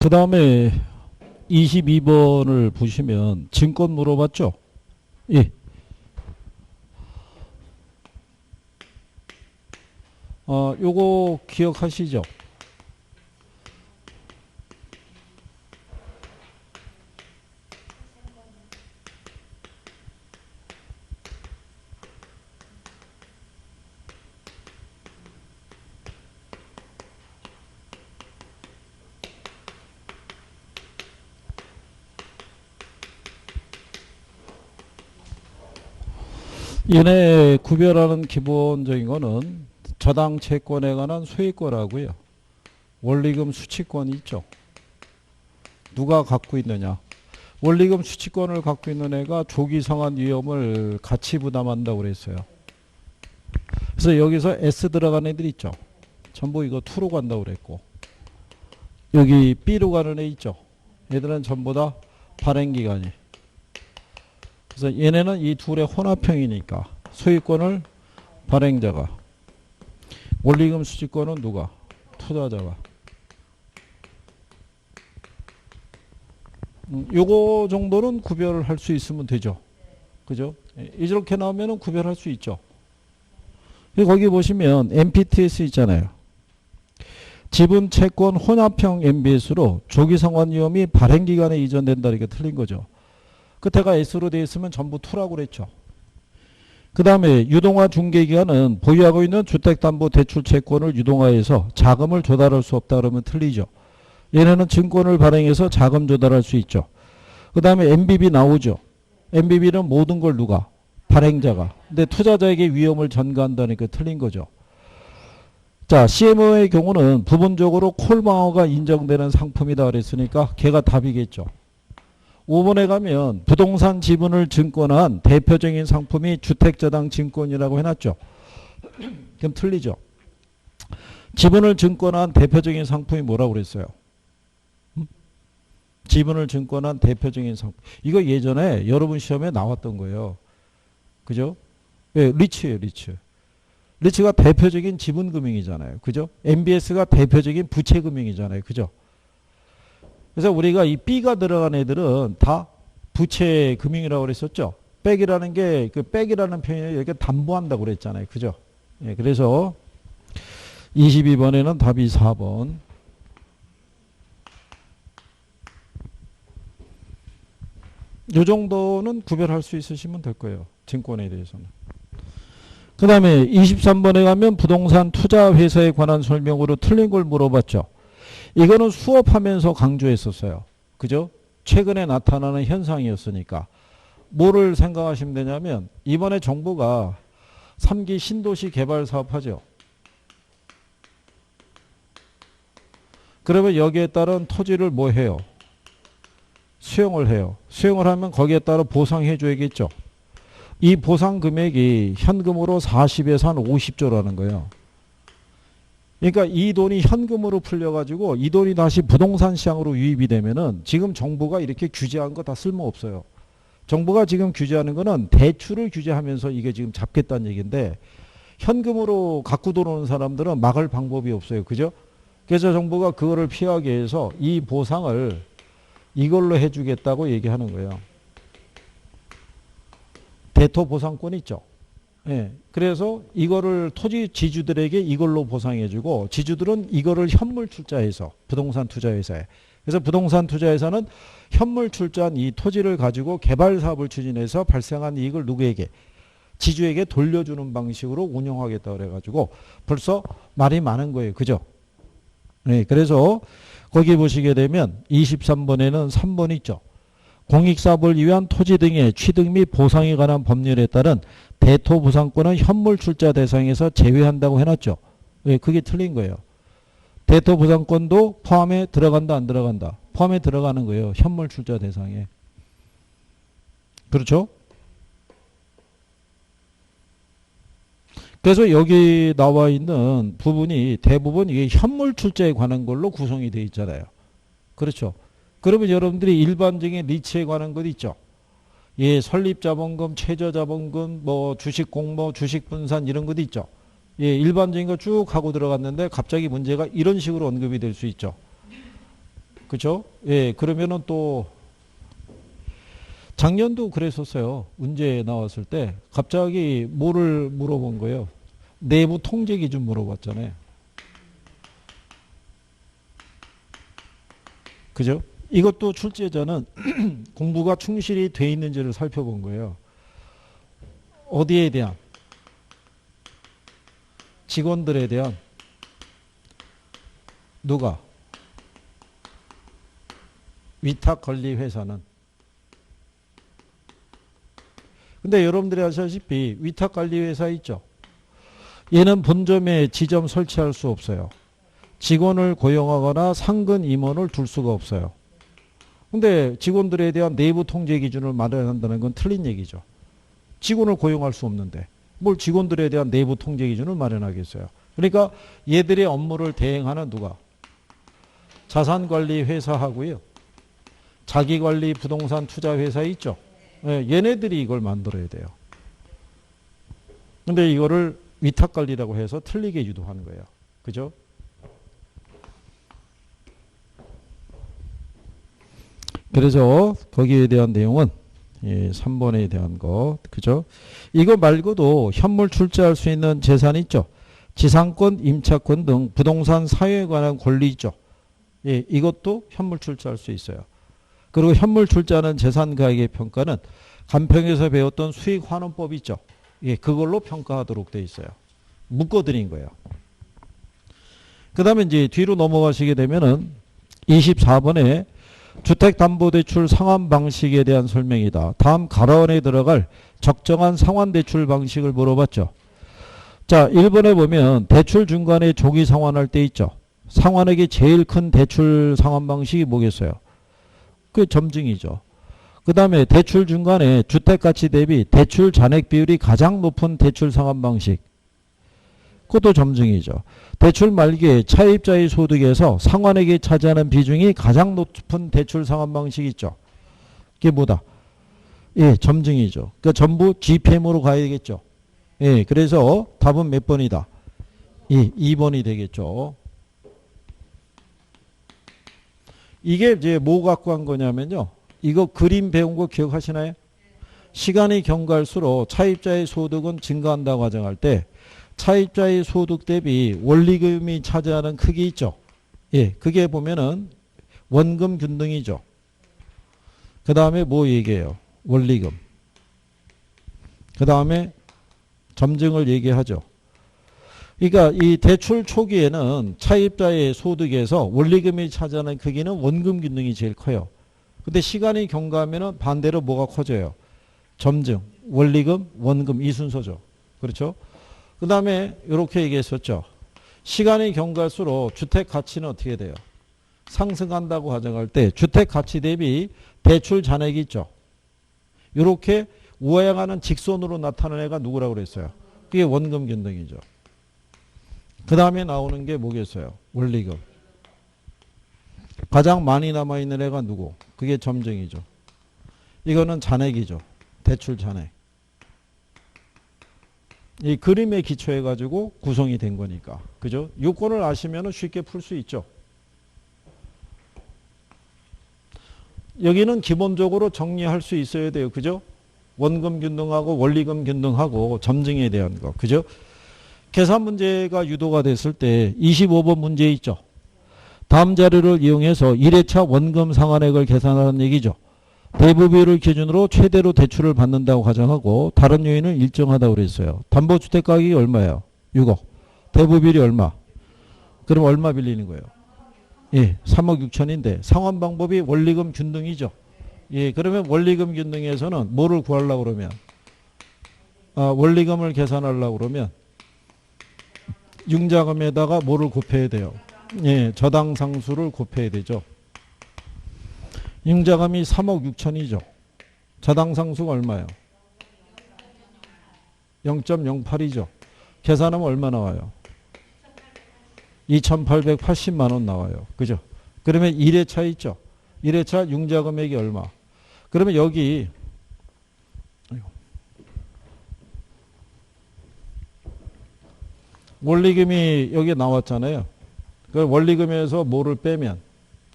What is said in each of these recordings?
그 다음에 22번을 보시면 증권 물어봤죠? 예. 요거 기억하시죠? 얘네 구별하는 기본적인 거는 저당 채권에 관한 소유권하고요. 원리금 수취권이 있죠. 누가 갖고 있느냐. 원리금 수취권을 갖고 있는 애가 조기 상환 위험을 같이 부담한다고 그랬어요. 그래서 여기서 S 들어간 애들 있죠. 전부 이거 2로 간다고 그랬고, 여기 B로 가는 애 있죠. 얘들은 전부 다 발행기간이. 그래서 얘네는 이 둘의 혼합형이니까 소유권을 발행자가, 원리금 수취권은 누가? 투자자가. 요거 정도는 구별을 할 수 있으면 되죠. 그죠? 이렇게 나오면 구별할 수 있죠. 거기 보시면 MPTS 있잖아요. 지분 채권 혼합형 MBS로 조기 상환 위험이 발행기간에 이전된다. 이게 틀린 거죠. 끝에가 S로 되어 있으면 전부 2라고 그랬죠. 그 다음에 유동화 중개기관은 보유하고 있는 주택담보대출채권을 유동화해서 자금을 조달할 수 없다 그러면 틀리죠. 얘네는 증권을 발행해서 자금 조달할 수 있죠. 그 다음에 MBB 나오죠. MBB는 모든 걸 누가? 발행자가. 근데 투자자에게 위험을 전가한다니까 틀린 거죠. 자, CMO의 경우는 부분적으로 콜방어가 인정되는 상품이다 그랬으니까 걔가 답이겠죠. 5번에 가면 부동산 지분을 증권한 대표적인 상품이 주택저당 증권이라고 해놨죠. 그럼 틀리죠. 지분을 증권한 대표적인 상품이 뭐라고 그랬어요? 지분을 증권한 대표적인 상품. 이거 예전에 여러분 시험에 나왔던 거예요. 그죠? 예, 리츠예요, 리츠. 리츠가 대표적인 지분금융이잖아요. 그죠? MBS가 대표적인 부채금융이잖아요. 그죠? 그래서 우리가 이 B가 들어간 애들은 다 부채금융이라고 그랬었죠. 백이라는 게, 그 백이라는 표현을 이렇게 담보한다고 그랬잖아요. 그죠? 예, 그래서 22번에는 답이 4번. 이 정도는 구별할 수 있으시면 될 거예요. 증권에 대해서는. 그 다음에 23번에 가면 부동산 투자회사에 관한 설명으로 틀린 걸 물어봤죠. 이거는 수업하면서 강조했었어요. 그죠? 최근에 나타나는 현상이었으니까. 뭐를 생각하시면 되냐면 이번에 정부가 3기 신도시 개발 사업 하죠. 그러면 여기에 따른 토지를 뭐 해요? 수용을 해요. 수용을 하면 거기에 따라 보상해 줘야겠죠. 이 보상 금액이 현금으로 40에서 한 50조라는 거예요. 그러니까 이 돈이 현금으로 풀려가지고 이 돈이 다시 부동산 시장으로 유입이 되면은 지금 정부가 이렇게 규제한 거 다 쓸모없어요. 정부가 지금 규제하는 거는 대출을 규제하면서 이게 지금 잡겠다는 얘기인데 현금으로 갖고 들어오는 사람들은 막을 방법이 없어요. 그죠? 그래서 정부가 그거를 피하기 위해서 이 보상을 이걸로 해주겠다고 얘기하는 거예요. 대토보상권 있죠. 예, 그래서 이거를 토지 지주들에게 이걸로 보상해주고 지주들은 이거를 현물 출자해서 부동산 투자회사에. 그래서 부동산 투자회사는 현물 출자한 이 토지를 가지고 개발 사업을 추진해서 발생한 이익을 누구에게? 지주에게 돌려주는 방식으로 운영하겠다 그래가지고 벌써 말이 많은 거예요. 그죠? 네, 그래서 거기 보시게 되면 23번에는 3번 있죠. 공익사업을 위한 토지 등의 취득 및 보상에 관한 법률에 따른 대토보상권은 현물 출자 대상에서 제외한다고 해놨죠. 왜? 그게 틀린 거예요. 대토보상권도 포함에 들어간다 안 들어간다? 포함에 들어가는 거예요. 현물 출자 대상에. 그렇죠? 그래서 여기 나와 있는 부분이 대부분 이게 현물 출자에 관한 걸로 구성이 되어 있잖아요. 그렇죠? 그러면 여러분들이 일반적인 리츠에 관한 것 있죠. 예, 설립자본금, 최저자본금, 뭐 주식 공모, 주식 분산 이런 것 있죠. 예, 일반적인 거 쭉 하고 들어갔는데 갑자기 문제가 이런 식으로 언급이 될 수 있죠. 그죠? 예, 그러면은 또 작년도 그랬었어요. 문제 나왔을 때 갑자기 뭐를 물어본 거예요? 내부 통제 기준 물어봤잖아요. 그죠? 이것도 출제자는 공부가 충실히 돼 있는지를 살펴본 거예요. 어디에 대한? 직원들에 대한 누가? 위탁 관리 회사는. 근데 여러분들이 아시다시피 위탁 관리 회사 있죠? 얘는 본점에 지점 설치할 수 없어요. 직원을 고용하거나 상근 임원을 둘 수가 없어요. 근데 직원들에 대한 내부 통제 기준을 마련한다는 건 틀린 얘기죠. 직원을 고용할 수 없는데 뭘 직원들에 대한 내부 통제 기준을 마련하겠어요. 그러니까 얘들의 업무를 대행하는 누가? 자산관리 회사하고요. 자기관리 부동산 투자 회사 있죠. 예, 얘네들이 이걸 만들어야 돼요. 근데 이거를 위탁관리라고 해서 틀리게 유도하는 거예요. 그죠? 그래서 거기에 대한 내용은 3번에 대한 거. 그죠? 이거 말고도 현물 출자할 수 있는 재산 있죠. 지상권, 임차권 등 부동산 사유에 관한 권리 있죠. 예, 이것도 현물 출자할 수 있어요. 그리고 현물 출자하는 재산 가액의 평가는 간평에서 배웠던 수익 환원법 있죠. 예, 그걸로 평가하도록 돼 있어요. 묶어드린 거예요. 그 다음에 이제 뒤로 넘어가시게 되면은 24번에 주택담보대출 상환 방식에 대한 설명이다. 다음 가라원에 들어갈 적정한 상환대출 방식을 물어봤죠. 자, 1번에 보면 대출 중간에 조기 상환할 때 있죠. 상환액이 제일 큰 대출 상환 방식이 뭐겠어요? 그 점증이죠. 그 다음에 대출 중간에 주택가치 대비 대출 잔액 비율이 가장 높은 대출 상환 방식. 그것도 점증이죠. 대출 말기에 차입자의 소득에서 상환액이 차지하는 비중이 가장 높은 대출 상환 방식이 있죠. 그게 뭐다? 예, 점증이죠. 그러니까 전부 GPM으로 가야 되겠죠. 예, 그래서 답은 몇 번이다? 예, 2번이 되겠죠. 이게 이제 뭐 갖고 한 거냐면요. 이거 그림 배운 거 기억하시나요? 시간이 경과할수록 차입자의 소득은 증가한다고 가정할 때 차입자의 소득 대비 원리금이 차지하는 크기 있죠. 예, 그게 보면은 원금 균등이죠. 그 다음에 뭐 얘기해요? 원리금. 그 다음에 점증을 얘기하죠. 그러니까 이 대출 초기에는 차입자의 소득에서 원리금이 차지하는 크기는 원금 균등이 제일 커요. 근데 시간이 경과하면은 반대로 뭐가 커져요? 점증, 원리금, 원금 이 순서죠. 그렇죠? 그 다음에 이렇게 얘기했었죠. 시간이 경과할수록 주택 가치는 어떻게 돼요? 상승한다고 가정할 때 주택 가치 대비 대출 잔액이 있죠. 이렇게 우하향하는 직선으로 나타나는 애가 누구라고 그랬어요? 그게 원금 균등이죠. 그 다음에 나오는 게 뭐겠어요? 원리금. 가장 많이 남아있는 애가 누구? 그게 점증이죠. 이거는 잔액이죠. 대출 잔액. 이 그림에 기초해가지고 구성이 된 거니까. 그죠? 요건을 아시면 쉽게 풀 수 있죠. 여기는 기본적으로 정리할 수 있어야 돼요. 그죠? 원금 균등하고 원리금 균등하고 점증에 대한 거. 그죠? 계산 문제가 유도가 됐을 때 25번 문제 있죠. 다음 자료를 이용해서 1회차 원금 상환액을 계산하는 얘기죠. 대부비율을 기준으로 최대로 대출을 받는다고 가정하고 다른 요인은 일정하다고 그랬어요. 담보주택 가격이 얼마예요? 6억. 대부비율이 얼마? 그럼 얼마 빌리는 거예요? 예, 3억 6천인데 상환 방법이 원리금 균등이죠. 예, 그러면 원리금 균등에서는 뭐를 구하려고 그러면 원리금을 계산하려고 그러면 융자금에다가 뭐를 곱해야 돼요? 예, 저당상수를 곱해야 되죠. 융자금이 3억 6천이죠. 저당상수가 얼마예요? 0.08이죠. 계산하면 얼마 나와요? 2,880만 원 나와요. 그죠? 그러면 1회차 있죠. 1회차 융자금액이 얼마? 그러면 여기 원리금이 여기 나왔잖아요. 그 원리금에서 뭐를 빼면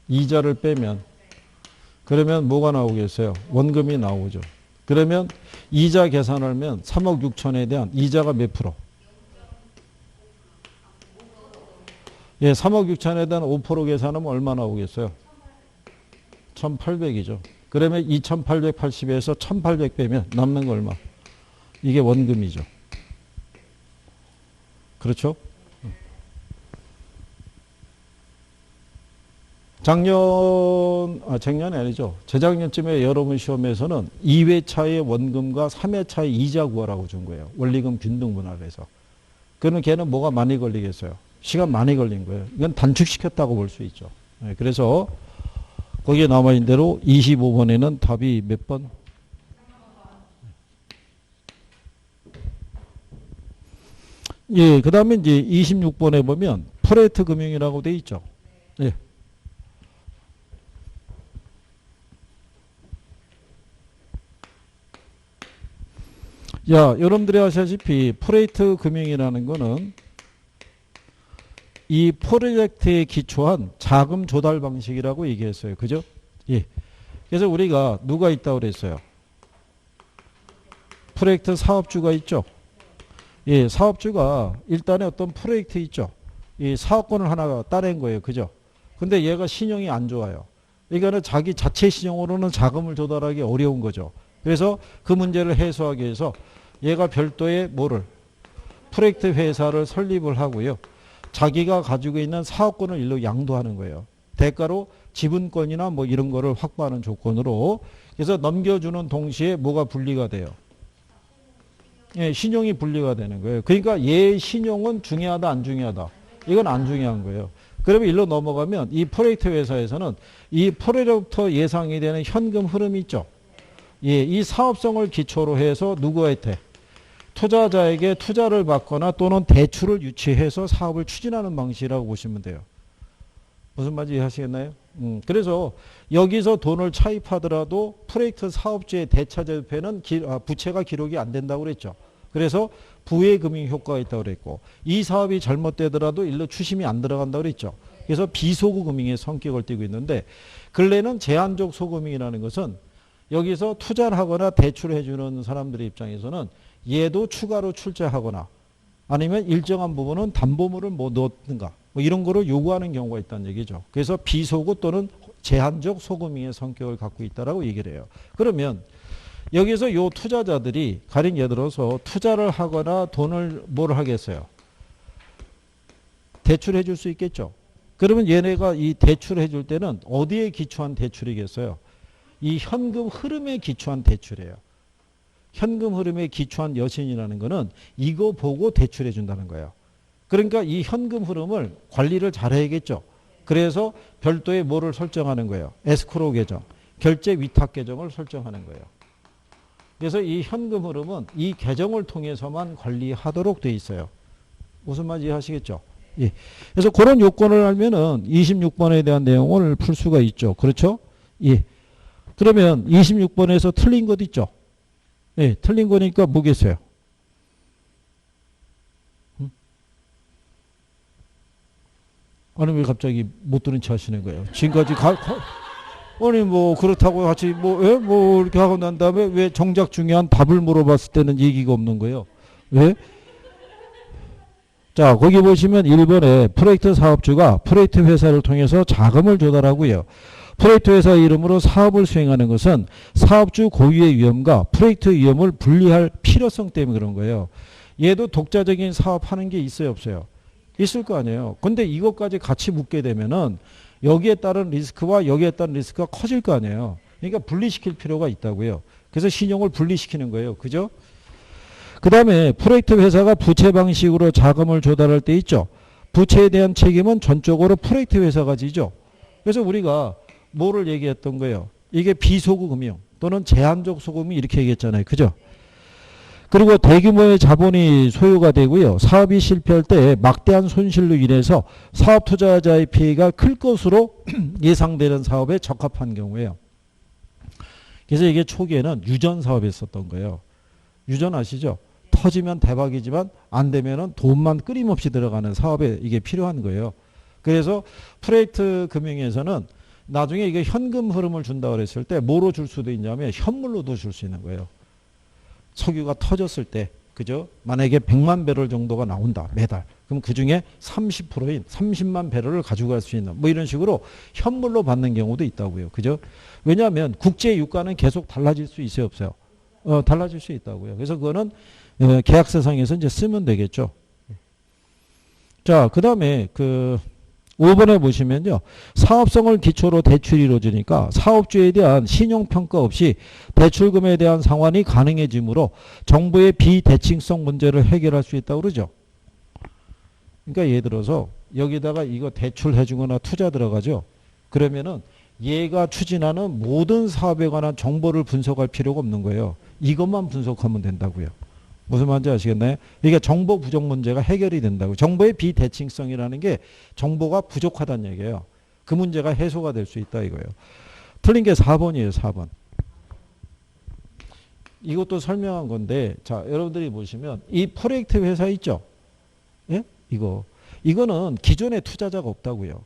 이자를 빼면 그러면 뭐가 나오겠어요? 원금이 나오죠. 그러면 이자 계산하면 3억 6천에 대한 이자가 몇 프로? 예, 3억 6천에 대한 5% 계산하면 얼마 나오겠어요? 1800이죠. 그러면 2880에서 1800 빼면 남는 거 얼마? 이게 원금이죠. 그렇죠? 작년이 아니죠. 재작년쯤에 여러분 시험에서는 2회차의 원금과 3회차의 이자 구하라고 준 거예요. 원리금 균등분할을 해서. 그러면 걔는 뭐가 많이 걸리겠어요? 시간 많이 걸린 거예요. 이건 단축시켰다고 볼 수 있죠. 네, 그래서 거기에 남아있는 대로 25번에는 답이 몇 번? 예, 그 다음에 이제 26번에 보면 프레이트 금융이라고 돼 있죠. 예. 야, 여러분들이 아시다시피 프레이트 금융이라는 거는 이 프로젝트에 기초한 자금 조달 방식이라고 얘기했어요. 그죠? 예. 그래서 우리가 누가 있다고 그랬어요? 프로젝트 사업주가 있죠. 예, 사업주가 일단에 어떤 프로젝트 있죠. 이 사업권을 하나 따낸 거예요. 그죠? 근데 얘가 신용이 안 좋아요. 그러니까 자기 자체 신용으로는 자금을 조달하기 어려운 거죠. 그래서 그 문제를 해소하기 위해서 얘가 별도의 뭐를 프로젝트 회사를 설립을 하고요. 자기가 가지고 있는 사업권을 일로 양도하는 거예요. 대가로 지분권이나 뭐 이런 거를 확보하는 조건으로. 그래서 넘겨주는 동시에 뭐가 분리가 돼요? 예, 신용이 분리가 되는 거예요. 그러니까 얘 신용은 중요하다 안 중요하다? 이건 안 중요한 거예요. 그러면 일로 넘어가면 이 프로젝트 회사에서는 이 프로젝트부터 예상이 되는 현금 흐름이 있죠. 예, 이 사업성을 기초로 해서 누구한테? 투자자에게 투자를 받거나 또는 대출을 유치해서 사업을 추진하는 방식이라고 보시면 돼요. 무슨 말인지 이해하시겠나요? 그래서 여기서 돈을 차입하더라도 프로젝트 사업주의 대차제표는 부채가 기록이 안 된다고 그랬죠. 그래서 부의 금융 효과가 있다고 그랬고 이 사업이 잘못되더라도 일로 추심이 안 들어간다고 그랬죠. 그래서 비소구 금융의 성격을 띠고 있는데 근래는 제한적 소금융이라는 것은 여기서 투자를 하거나 대출을 해주는 사람들의 입장에서는 얘도 추가로 출자하거나 아니면 일정한 부분은 담보물을 뭐 넣든가 뭐 이런 거를 요구하는 경우가 있다는 얘기죠. 그래서 비소구 또는 제한적 소금융의 성격을 갖고 있다라고 얘기를 해요. 그러면 여기서 요 투자자들이 가령 예를 들어서 투자를 하거나 돈을 뭘 하겠어요? 대출해 줄 수 있겠죠. 그러면 얘네가 이 대출해 줄 때는 어디에 기초한 대출이겠어요? 이 현금 흐름에 기초한 대출이에요. 현금 흐름에 기초한 여신이라는 거는 이거 보고 대출해 준다는 거예요. 그러니까 이 현금 흐름을 관리를 잘 해야겠죠. 그래서 별도의 뭐를 설정하는 거예요. 에스크로우 계정, 결제 위탁 계정을 설정하는 거예요. 그래서 이 현금 흐름은 이 계정을 통해서만 관리하도록 돼 있어요. 무슨 말인지 이해하시겠죠? 예. 그래서 그런 요건을 알면은 26번에 대한 내용을 풀 수가 있죠. 그렇죠? 예. 그러면 26번에서 틀린 것 있죠? 예, 틀린 거니까 뭐겠어요? 아니 왜 갑자기 못 들은 체 하시는 거예요? 지금까지 아니 뭐 그렇다고 같이 뭐 이렇게 하고 난 다음에 왜 정작 중요한 답을 물어봤을 때는 얘기가 없는 거예요? 왜? 자, 거기 보시면 1번에 프로젝트 사업주가 프로젝트 회사를 통해서 자금을 조달하고요. 프로젝트 회사 이름으로 사업을 수행하는 것은 사업주 고유의 위험과 프로젝트 위험을 분리할 필요성 때문에 그런 거예요. 얘도 독자적인 사업하는 게 있어요, 없어요? 있을 거 아니에요. 근데 이것까지 같이 묶게 되면은 여기에 따른 리스크와 여기에 따른 리스크가 커질 거 아니에요. 그러니까 분리시킬 필요가 있다고요. 그래서 신용을 분리시키는 거예요. 그죠? 그 다음에 프로젝트 회사가 부채 방식으로 자금을 조달할 때 있죠. 부채에 대한 책임은 전적으로 프로젝트 회사가 지죠. 그래서 우리가 뭐를 얘기했던 거예요? 이게 비소구 금융 또는 제한적 소금이 이렇게 얘기했잖아요. 그죠? 그리고 대규모의 자본이 소요가 되고요. 사업이 실패할 때 막대한 손실로 인해서 사업 투자자의 피해가 클 것으로 예상되는 사업에 적합한 경우에요. 그래서 이게 초기에는 유전 사업에 썼던 거예요. 유전 아시죠? 터지면 대박이지만 안 되면은 돈만 끊임없이 들어가는 사업에 이게 필요한 거예요. 그래서 프로젝트 금융에서는 나중에 이게 현금 흐름을 준다 그랬을 때 뭐로 줄 수도 있냐면 현물로도 줄 수 있는 거예요. 석유가 터졌을 때, 그죠? 만약에 100만 배럴 정도가 나온다, 매달. 그럼 그 중에 30%인 30만 배럴을 가져갈 수 있는, 뭐 이런 식으로 현물로 받는 경우도 있다고요. 그죠? 왜냐하면 국제 유가는 계속 달라질 수 있어요, 없어요? 달라질 수 있다고요. 그래서 그거는 계약서상에서 이제 쓰면 되겠죠. 자, 그 다음에 5번에 보시면요. 사업성을 기초로 대출이 이루어지니까 사업주에 대한 신용평가 없이 대출금에 대한 상환이 가능해지므로 정부의 비대칭성 문제를 해결할 수 있다고 그러죠. 그러니까 예를 들어서 여기다가 이거 대출해 주거나 투자 들어가죠. 그러면은 얘가 추진하는 모든 사업에 관한 정보를 분석할 필요가 없는 거예요. 이것만 분석하면 된다고요. 무슨 말인지 아시겠나요? 이게 정보 부족 문제가 해결이 된다고. 정보의 비대칭성이라는 게 정보가 부족하다는 얘기예요. 그 문제가 해소가 될 수 있다 이거예요. 틀린 게 4번이에요. 4번. 이것도 설명한 건데, 자, 여러분들이 보시면 이 프로젝트 회사 있죠? 예? 이거는 기존에 투자자가 없다고요.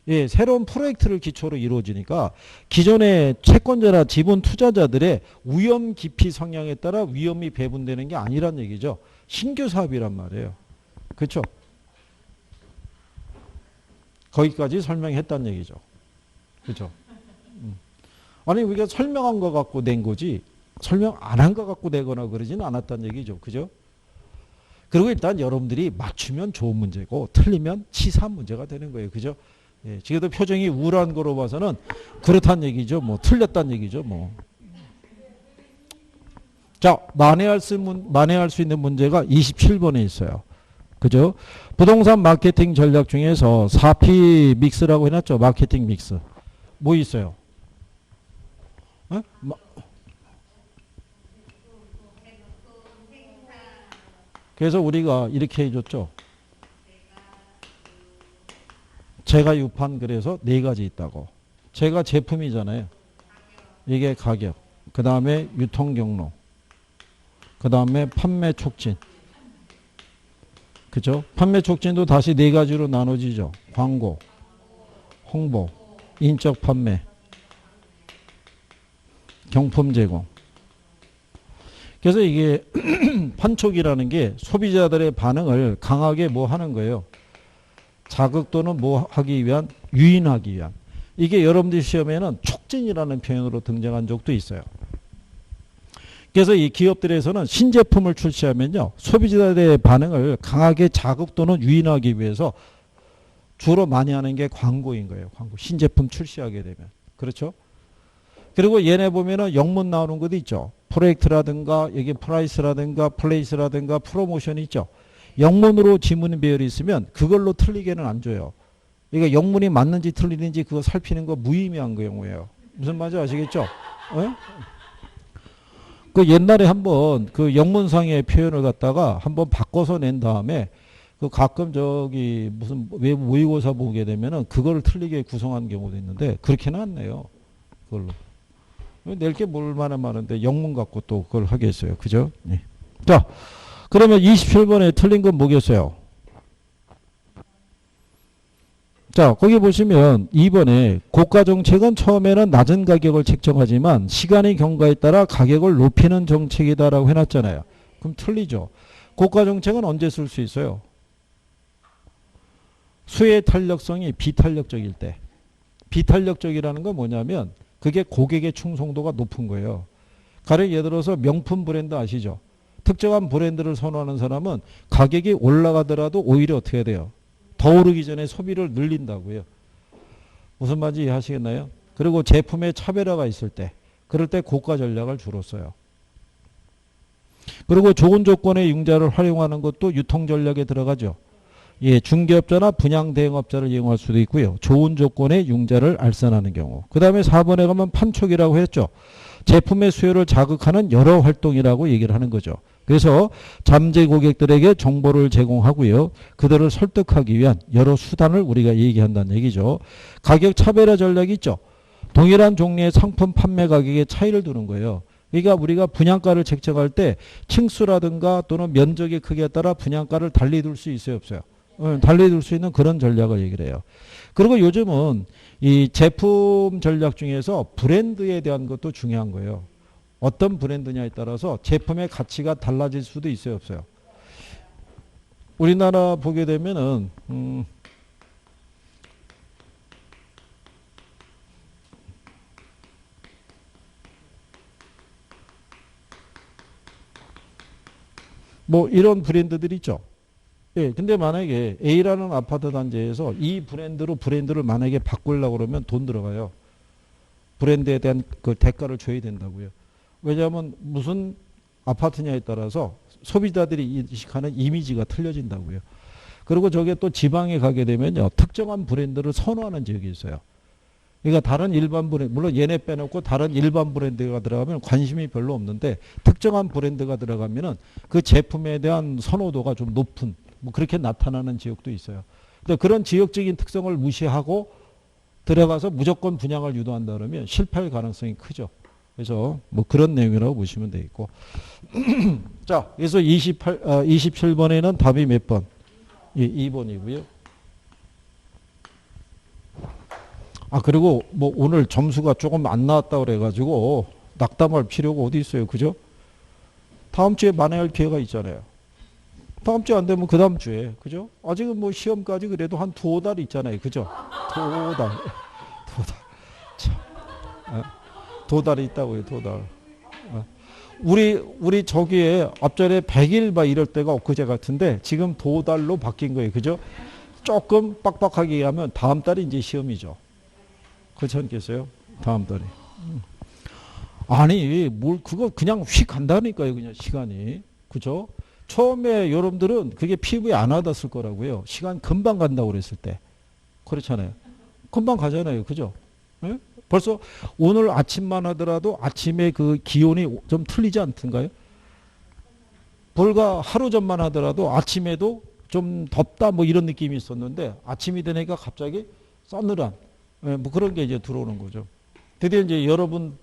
예, 새로운 프로젝트를 기초로 이루어지니까 기존의 채권자나 지분 투자자들의 위험 깊이 성향에 따라 위험이 배분되는 게 아니란 얘기죠. 신규 사업이란 말이에요. 그렇죠? 거기까지 설명했단 얘기죠. 그렇죠? 아니 우리가 설명한 거 갖고 낸 거지 설명 안 한 거 갖고 내거나 그러지는 않았단 얘기죠. 그죠? 그리고 일단 여러분들이 맞추면 좋은 문제고 틀리면 치사한 문제가 되는 거예요. 그죠? 예, 지금도 표정이 우울한 거로 봐서는 그렇단 얘기죠. 뭐 틀렸단 얘기죠. 뭐. 자, 만회할 수 있는 문제가 27번에 있어요. 그죠? 부동산 마케팅 전략 중에서 4P 믹스라고 해놨죠. 마케팅 믹스. 뭐 있어요? 어? 그래서 우리가 이렇게 해줬죠. 제가 유판 그래서 네 가지 있다고. 제가 제품이잖아요. 이게 가격. 그 다음에 유통 경로. 그 다음에 판매 촉진. 그죠? 판매 촉진도 다시 네 가지로 나눠지죠. 광고, 홍보, 인적 판매, 경품 제공. 그래서 이게 판촉이라는 게 소비자들의 반응을 강하게 뭐 하는 거예요. 자극 또는 뭐 하기 위한, 유인하기 위한. 이게 여러분들 시험에는 촉진이라는 표현으로 등장한 적도 있어요. 그래서 이 기업들에서는 신제품을 출시하면요. 소비자들의 반응을 강하게 자극 또는 유인하기 위해서 주로 많이 하는 게 광고인 거예요. 광고. 신제품 출시하게 되면. 그렇죠? 그리고 얘네 보면은 영문 나오는 것도 있죠. 프로젝트라든가 여기 프라이스라든가 플레이스라든가 프로모션이 있죠. 영문으로 지문 배열이 있으면 그걸로 틀리게는 안 줘요. 그러니까 영문이 맞는지 틀리는지 그거 살피는 거 무의미한 경우예요. 무슨 말인지 아시겠죠? 네? 그 옛날에 한번 그 영문상의 표현을 갖다가 한번 바꿔서 낸 다음에 그 가끔 저기 무슨 외부 모의고사 보게 되면은 그거를 틀리게 구성한 경우도 있는데 그렇게는 안 내요. 그걸로. 낼 게 얼마나 많은데 영문 갖고 또 그걸 하겠어요. 그죠? 네. 자, 그러면 27번에 틀린 건 뭐겠어요? 자, 거기 보시면 2번에 고가 정책은 처음에는 낮은 가격을 책정하지만 시간의 경과에 따라 가격을 높이는 정책이다라고 해놨잖아요. 그럼 틀리죠. 고가 정책은 언제 쓸 수 있어요? 수의 탄력성이 비탄력적일 때. 비탄력적이라는 건 뭐냐면 그게 고객의 충성도가 높은 거예요. 가령 예를 들어서 명품 브랜드 아시죠? 특정한 브랜드를 선호하는 사람은 가격이 올라가더라도 오히려 어떻게 해야 돼요? 더 오르기 전에 소비를 늘린다고요. 무슨 말인지 이해하시겠나요? 그리고 제품의 차별화가 있을 때 그럴 때 고가 전략을 주로 써요. 그리고 좋은 조건의 융자를 활용하는 것도 유통 전략에 들어가죠. 예, 중개업자나 분양 대행업자를 이용할 수도 있고요. 좋은 조건의 융자를 알선하는 경우. 그 다음에 4번에 가면 판촉이라고 했죠. 제품의 수요를 자극하는 여러 활동이라고 얘기를 하는 거죠. 그래서 잠재 고객들에게 정보를 제공하고요. 그들을 설득하기 위한 여러 수단을 우리가 얘기한다는 얘기죠. 가격 차별화 전략이 있죠. 동일한 종류의 상품 판매 가격에 차이를 두는 거예요. 그러니까 우리가 분양가를 책정할 때 층수라든가 또는 면적의 크기에 따라 분양가를 달리 둘 수 있어요, 없어요? 달리 둘 수 있는 그런 전략을 얘기를 해요. 그리고 요즘은 이 제품 전략 중에서 브랜드에 대한 것도 중요한 거예요. 어떤 브랜드냐에 따라서 제품의 가치가 달라질 수도 있어요, 없어요? 우리나라 보게 되면은 뭐 이런 브랜드들이 있죠. 예, 근데 만약에 A라는 아파트 단지에서 이 브랜드를 만약에 바꾸려고 그러면 돈 들어가요. 브랜드에 대한 그 대가를 줘야 된다고요. 왜냐하면 무슨 아파트냐에 따라서 소비자들이 인식하는 이미지가 틀려진다고요. 그리고 저게 또 지방에 가게 되면요, 특정한 브랜드를 선호하는 지역이 있어요. 그러니까 다른 일반 브랜드, 물론 얘네 빼놓고 다른 일반 브랜드가 들어가면 관심이 별로 없는데 특정한 브랜드가 들어가면은 그 제품에 대한 선호도가 좀 높은, 뭐 그렇게 나타나는 지역도 있어요. 근데 그런 지역적인 특성을 무시하고 들어가서 무조건 분양을 유도한다 그러면 실패할 가능성이 크죠. 그래서 뭐 그런 내용이라고 보시면 되겠고. 자, 그래서 27번에는 답이 몇 번? 예, 2번이고요. 아, 그리고 뭐 오늘 점수가 조금 안 나왔다 그래가지고 낙담할 필요가 어디 있어요. 그죠? 다음 주에 만회할 기회가 있잖아요. 다음 주에 안 되면 그 다음 주에. 그죠? 아직은 뭐 시험까지 그래도 한 2달 있잖아요. 그죠? 2달. 2달. 참. 2달이 있다고요. 2달. 우리 저기에 앞전에 100일 막 이럴 때가 엊그제 같은데 지금 2달로 바뀐 거예요. 그죠? 조금 빡빡하게 하면 다음 달이 이제 시험이죠. 그렇지 않겠어요? 다음 달에. 아니, 뭘, 그거 그냥 휙 간다니까요, 그냥 시간이. 그죠? 처음에 여러분들은 그게 피부에 안 와닿았을 거라고요. 시간 금방 간다고 그랬을 때. 그렇잖아요. 금방 가잖아요. 그죠? 네? 벌써 오늘 아침만 하더라도 아침에 그 기온이 좀 틀리지 않던가요? 불과 하루 전만 하더라도 아침에도 좀 덥다 뭐 이런 느낌이 있었는데 아침이 되니까 갑자기 싸늘한 뭐 그런 게 이제 들어오는 거죠. 드디어 이제 여러분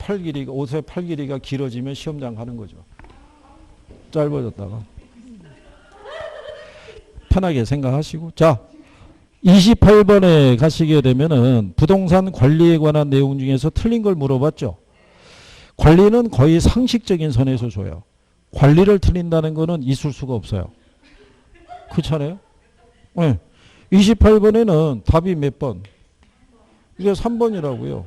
옷의 팔 길이가 길어지면 시험장 가는 거죠. 짧아졌다가. 편하게 생각하시고. 자, 28번에 가시게 되면은 부동산 관리에 관한 내용 중에서 틀린 걸 물어봤죠. 관리는 거의 상식적인 선에서 줘요. 관리를 틀린다는 거는 있을 수가 없어요. 그렇잖아요? 네. 28번에는 답이 몇 번? 이게 3번이라고요.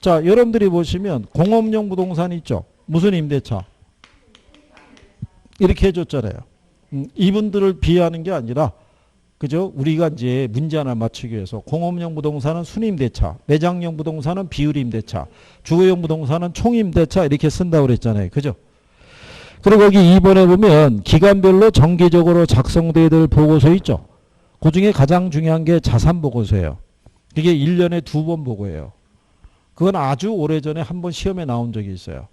자, 여러분들이 보시면 공업용 부동산 있죠? 무슨 임대차? 이렇게 해줬잖아요. 이분들을 비하하는 게 아니라, 그죠? 우리가 이제 문제 하나 맞추기 위해서 공업용 부동산은 순임대차, 매장용 부동산은 비율임대차, 주거용 부동산은 총임대차 이렇게 쓴다고 그랬잖아요. 그죠? 그리고 여기 2번에 보면 기간별로 정기적으로 작성돼야 될 보고서 있죠? 그 중에 가장 중요한 게 자산보고서예요. 이게 1년에 2번 보고예요. 그건 아주 오래전에 한 번 시험에 나온 적이 있어요.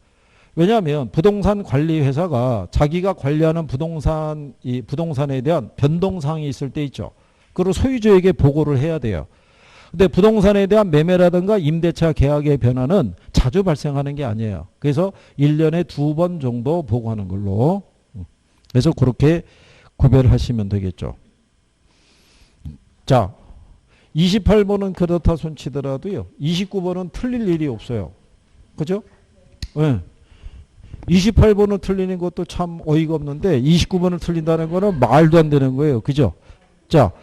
왜냐하면 부동산 관리 회사가 자기가 관리하는 부동산에 대한 변동사항이 있을 때 있죠. 그걸 소유주에게 보고를 해야 돼요. 근데 부동산에 대한 매매라든가 임대차 계약의 변화는 자주 발생하는 게 아니에요. 그래서 1년에 2번 정도 보고하는 걸로. 그래서 그렇게 구별하시면 되겠죠. 자, 28번은 그렇다 손치더라도요. 29번은 틀릴 일이 없어요. 그죠? 네. 28번을 틀리는 것도 참 어이가 없는데 29번을 틀린다는 거는 말도 안 되는 거예요. 그죠? 자,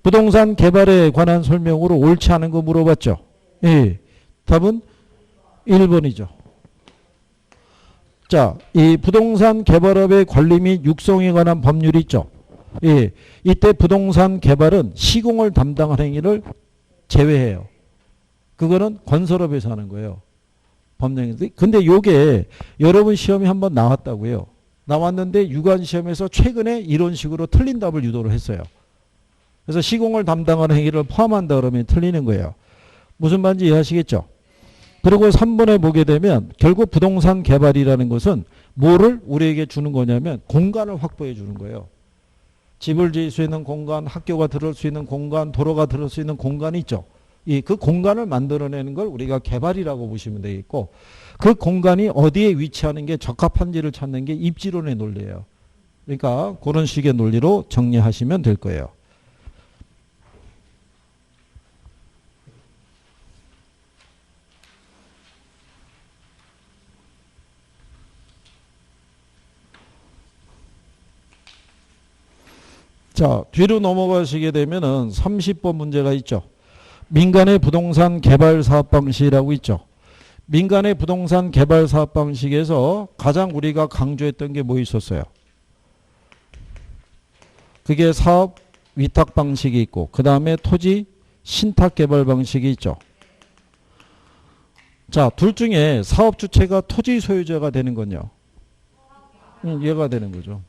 부동산 개발에 관한 설명으로 옳지 않은 거 물어봤죠? 예. 답은 1번이죠. 자, 이 부동산 개발업의 관리 및 육성에 관한 법률이 있죠? 예. 이때 부동산 개발은 시공을 담당하는 행위를 제외해요. 그거는 건설업에서 하는 거예요. 법령인데. 근데 요게 여러분 시험이 한번 나왔다고요. 나왔는데 유관 시험에서 최근에 이런 식으로 틀린 답을 유도를 했어요. 그래서 시공을 담당하는 행위를 포함한다 그러면 틀리는 거예요. 무슨 말인지 이해하시겠죠? 그리고 3번에 보게 되면 결국 부동산 개발이라는 것은 뭐를 우리에게 주는 거냐면 공간을 확보해 주는 거예요. 집을 지을 수 있는 공간, 학교가 들을 수 있는 공간, 도로가 들을 수 있는 공간이 있죠. 그 공간을 만들어내는 걸 우리가 개발이라고 보시면 되겠고 그 공간이 어디에 위치하는 게 적합한지를 찾는 게 입지론의 논리예요. 그러니까 그런 식의 논리로 정리하시면 될 거예요. 자, 뒤로 넘어가시게 되면은 30번 문제가 있죠. 민간의 부동산 개발 사업 방식이라고 있죠. 민간의 부동산 개발 사업 방식에서 가장 우리가 강조했던 게 뭐 있었어요? 그게 사업 위탁 방식이 있고, 그 다음에 토지 신탁 개발 방식이 있죠. 자, 둘 중에 사업 주체가 토지 소유자가 되는 건요. 얘가 되는 거죠.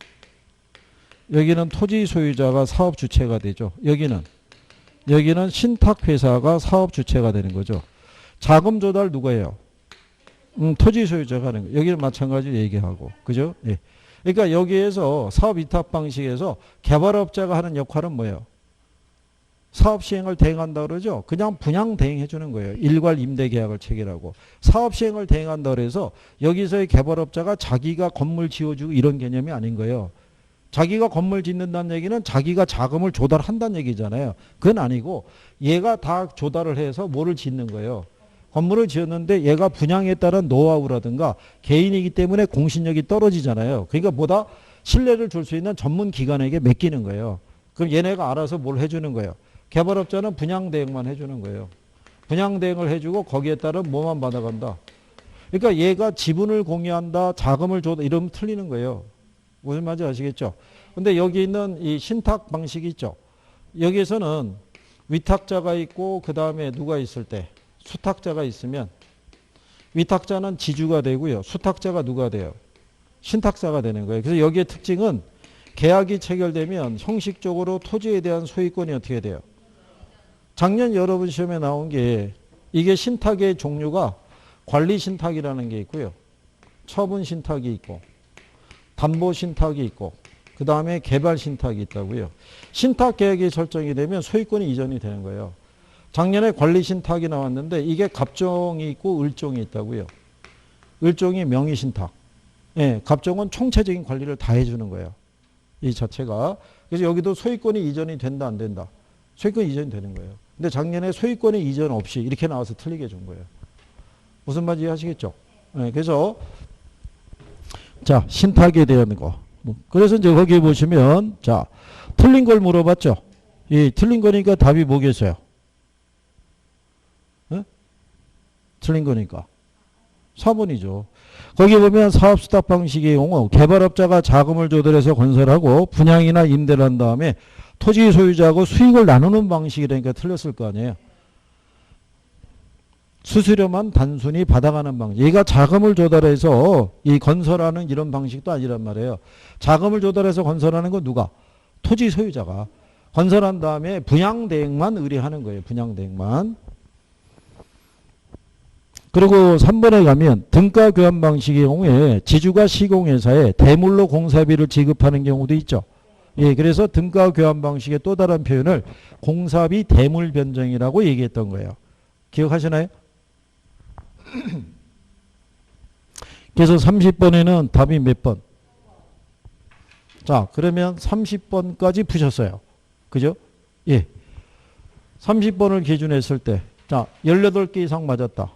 여기는 토지 소유자가 사업 주체가 되죠. 여기는 신탁 회사가 사업 주체가 되는 거죠. 자금 조달 누가 해요? 토지 소유자가 하는 거예요. 여기는 마찬가지로 얘기하고. 그죠? 예. 그러니까 여기에서 사업 위탁 방식에서 개발업자가 하는 역할은 뭐예요? 사업 시행을 대행한다 그러죠. 그냥 분양 대행해 주는 거예요. 일괄 임대 계약을 체결하고. 사업 시행을 대행한다 그래서 여기서의 개발업자가 자기가 건물 지어주고 이런 개념이 아닌 거예요. 자기가 건물 짓는다는 얘기는 자기가 자금을 조달한다는 얘기잖아요. 그건 아니고 얘가 다 조달을 해서 뭐를 짓는 거예요. 건물을 지었는데 얘가 분양에 따른 노하우라든가 개인이기 때문에 공신력이 떨어지잖아요. 그러니까 보다 신뢰를 줄 수 있는 전문 기관에게 맡기는 거예요. 그럼 얘네가 알아서 뭘 해주는 거예요. 개발업자는 분양 대행만 해주는 거예요. 분양 대행을 해주고 거기에 따른 뭐만 받아간다. 그러니까 얘가 지분을 공유한다, 자금을 줘다 이러면 틀리는 거예요. 무슨 말인지 아시겠죠? 근데 여기 있는 이 신탁 방식이 있죠. 여기에서는 위탁자가 있고 그 다음에 누가 있을 때 수탁자가 있으면 위탁자는 지주가 되고요. 수탁자가 누가 돼요? 신탁자가 되는 거예요. 그래서 여기의 특징은 계약이 체결되면 형식적으로 토지에 대한 소유권이 어떻게 돼요? 작년 여러분 시험에 나온 게 이게 신탁의 종류가 관리 신탁이라는 게 있고요. 처분 신탁이 있고 담보 신탁이 있고 그 다음에 개발 신탁이 있다고요. 신탁 계약이 설정이 되면 소유권이 이전이 되는 거예요. 작년에 관리 신탁이 나왔는데 이게 갑종이 있고 을종이 있다고요. 을종이 명의 신탁. 예, 갑종은 총체적인 관리를 다 해주는 거예요. 이 자체가. 그래서 여기도 소유권이 이전이 된다 안 된다. 소유권이 이전이 되는 거예요. 근데 작년에 소유권이 이전 없이 이렇게 나와서 틀리게 준 거예요. 무슨 말인지 아시겠죠? 예, 그래서 자, 신탁에 대한 거. 그래서 이제 거기 보시면 자, 틀린 걸 물어봤죠. 이 틀린 거니까 답이 뭐겠어요? 예? 틀린 거니까 4번이죠. 거기 보면 사업수탁 방식의 경우 개발업자가 자금을 조달해서 건설하고 분양이나 임대를 한 다음에 토지 소유자하고 수익을 나누는 방식이라니까 틀렸을 거 아니에요. 수수료만 단순히 받아가는 방식. 얘가 자금을 조달해서 이 건설하는 이런 방식도 아니란 말이에요. 자금을 조달해서 건설하는 건 누가? 토지 소유자가. 건설한 다음에 분양대행만 의뢰하는 거예요. 분양대행만. 그리고 3번에 가면 등가 교환 방식의 경우에 지주가 시공회사에 대물로 공사비를 지급하는 경우도 있죠. 예, 그래서 등가 교환 방식의 또 다른 표현을 공사비 대물 변정이라고 얘기했던 거예요. 기억하시나요? 그래서 30번에는 답이 몇 번? 자, 그러면 30번까지 푸셨어요. 그죠? 예. 30번을 기준했을 때, 자, 18개 이상 맞았다.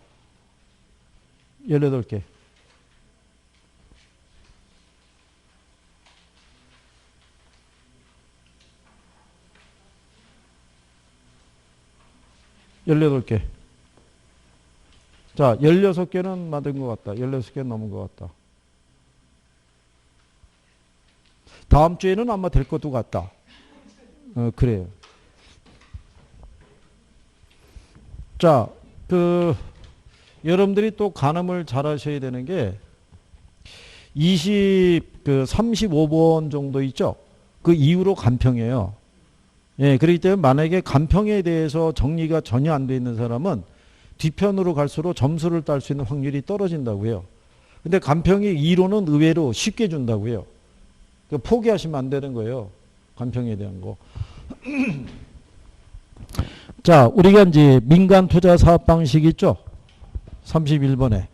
18개. 18개. 자, 16개는 맞은 것 같다. 16개는 넘은 것 같다. 다음 주에는 아마 될 것도 같다. 그래요. 자, 여러분들이 또 가늠을 잘 하셔야 되는 게 35번 정도 있죠? 그 이후로 간평이에요. 예, 그렇기 때문에 만약에 간평에 대해서 정리가 전혀 안 돼 있는 사람은 뒤편으로 갈수록 점수를 딸 수 있는 확률이 떨어진다고요. 근데 간평이 2로는 의외로 쉽게 준다고요. 포기하시면 안 되는 거예요. 간평에 대한 거. 자, 우리가 이제 민간 투자 사업 방식 있죠? 31번에.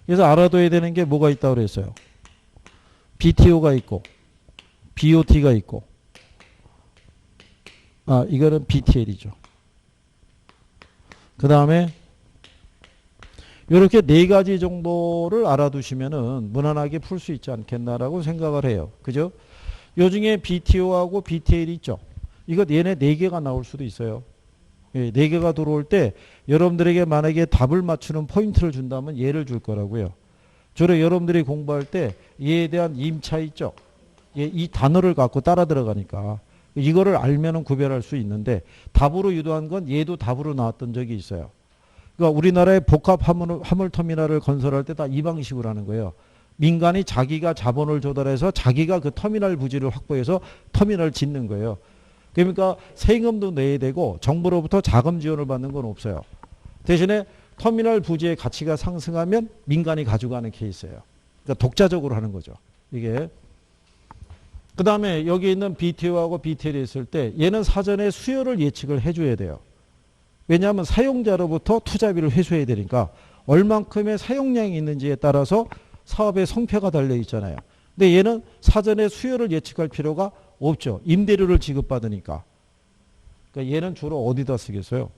그래서 알아둬야 되는 게 뭐가 있다고 그랬어요? BTO가 있고, BOT가 있고, 이거는 BTL이죠. 그 다음에 이렇게 4가지 정도를 알아두시면은 무난하게 풀 수 있지 않겠나라고 생각을 해요. 그죠? 요 중에 BTO하고 BTL이 있죠. 이거 얘네 4개가 나올 수도 있어요. 예, 4개가 들어올 때 여러분들에게 만약에 답을 맞추는 포인트를 준다면 얘를 줄 거라고요. 주로 여러분들이 공부할 때 얘에 대한 임차 있죠. 예, 이 단어를 갖고 따라 들어가니까 이거를 알면은 구별할 수 있는데 답으로 유도한 건 얘도 답으로 나왔던 적이 있어요. 그러니까 우리나라의 복합 화물터미널을 건설할 때 다 이 방식으로 하는 거예요. 민간이 자기가 자본을 조달해서 자기가 그 터미널 부지를 확보해서 터미널을 짓는 거예요. 그러니까 세금도 내야 되고 정부로부터 자금 지원을 받는 건 없어요. 대신에 터미널 부지의 가치가 상승하면 민간이 가져가는 케이스예요. 그러니까 독자적으로 하는 거죠. 이게. 그 다음에 여기 있는 BTO하고 BTL이 있을 때 얘는 사전에 수요를 예측을 해줘야 돼요. 왜냐하면 사용자로부터 투자비를 회수해야 되니까 얼만큼의 사용량이 있는지에 따라서 사업의 성패가 달려 있잖아요. 근데 얘는 사전에 수요를 예측할 필요가 없죠. 임대료를 지급받으니까. 그러니까 얘는 주로 어디다 쓰겠어요?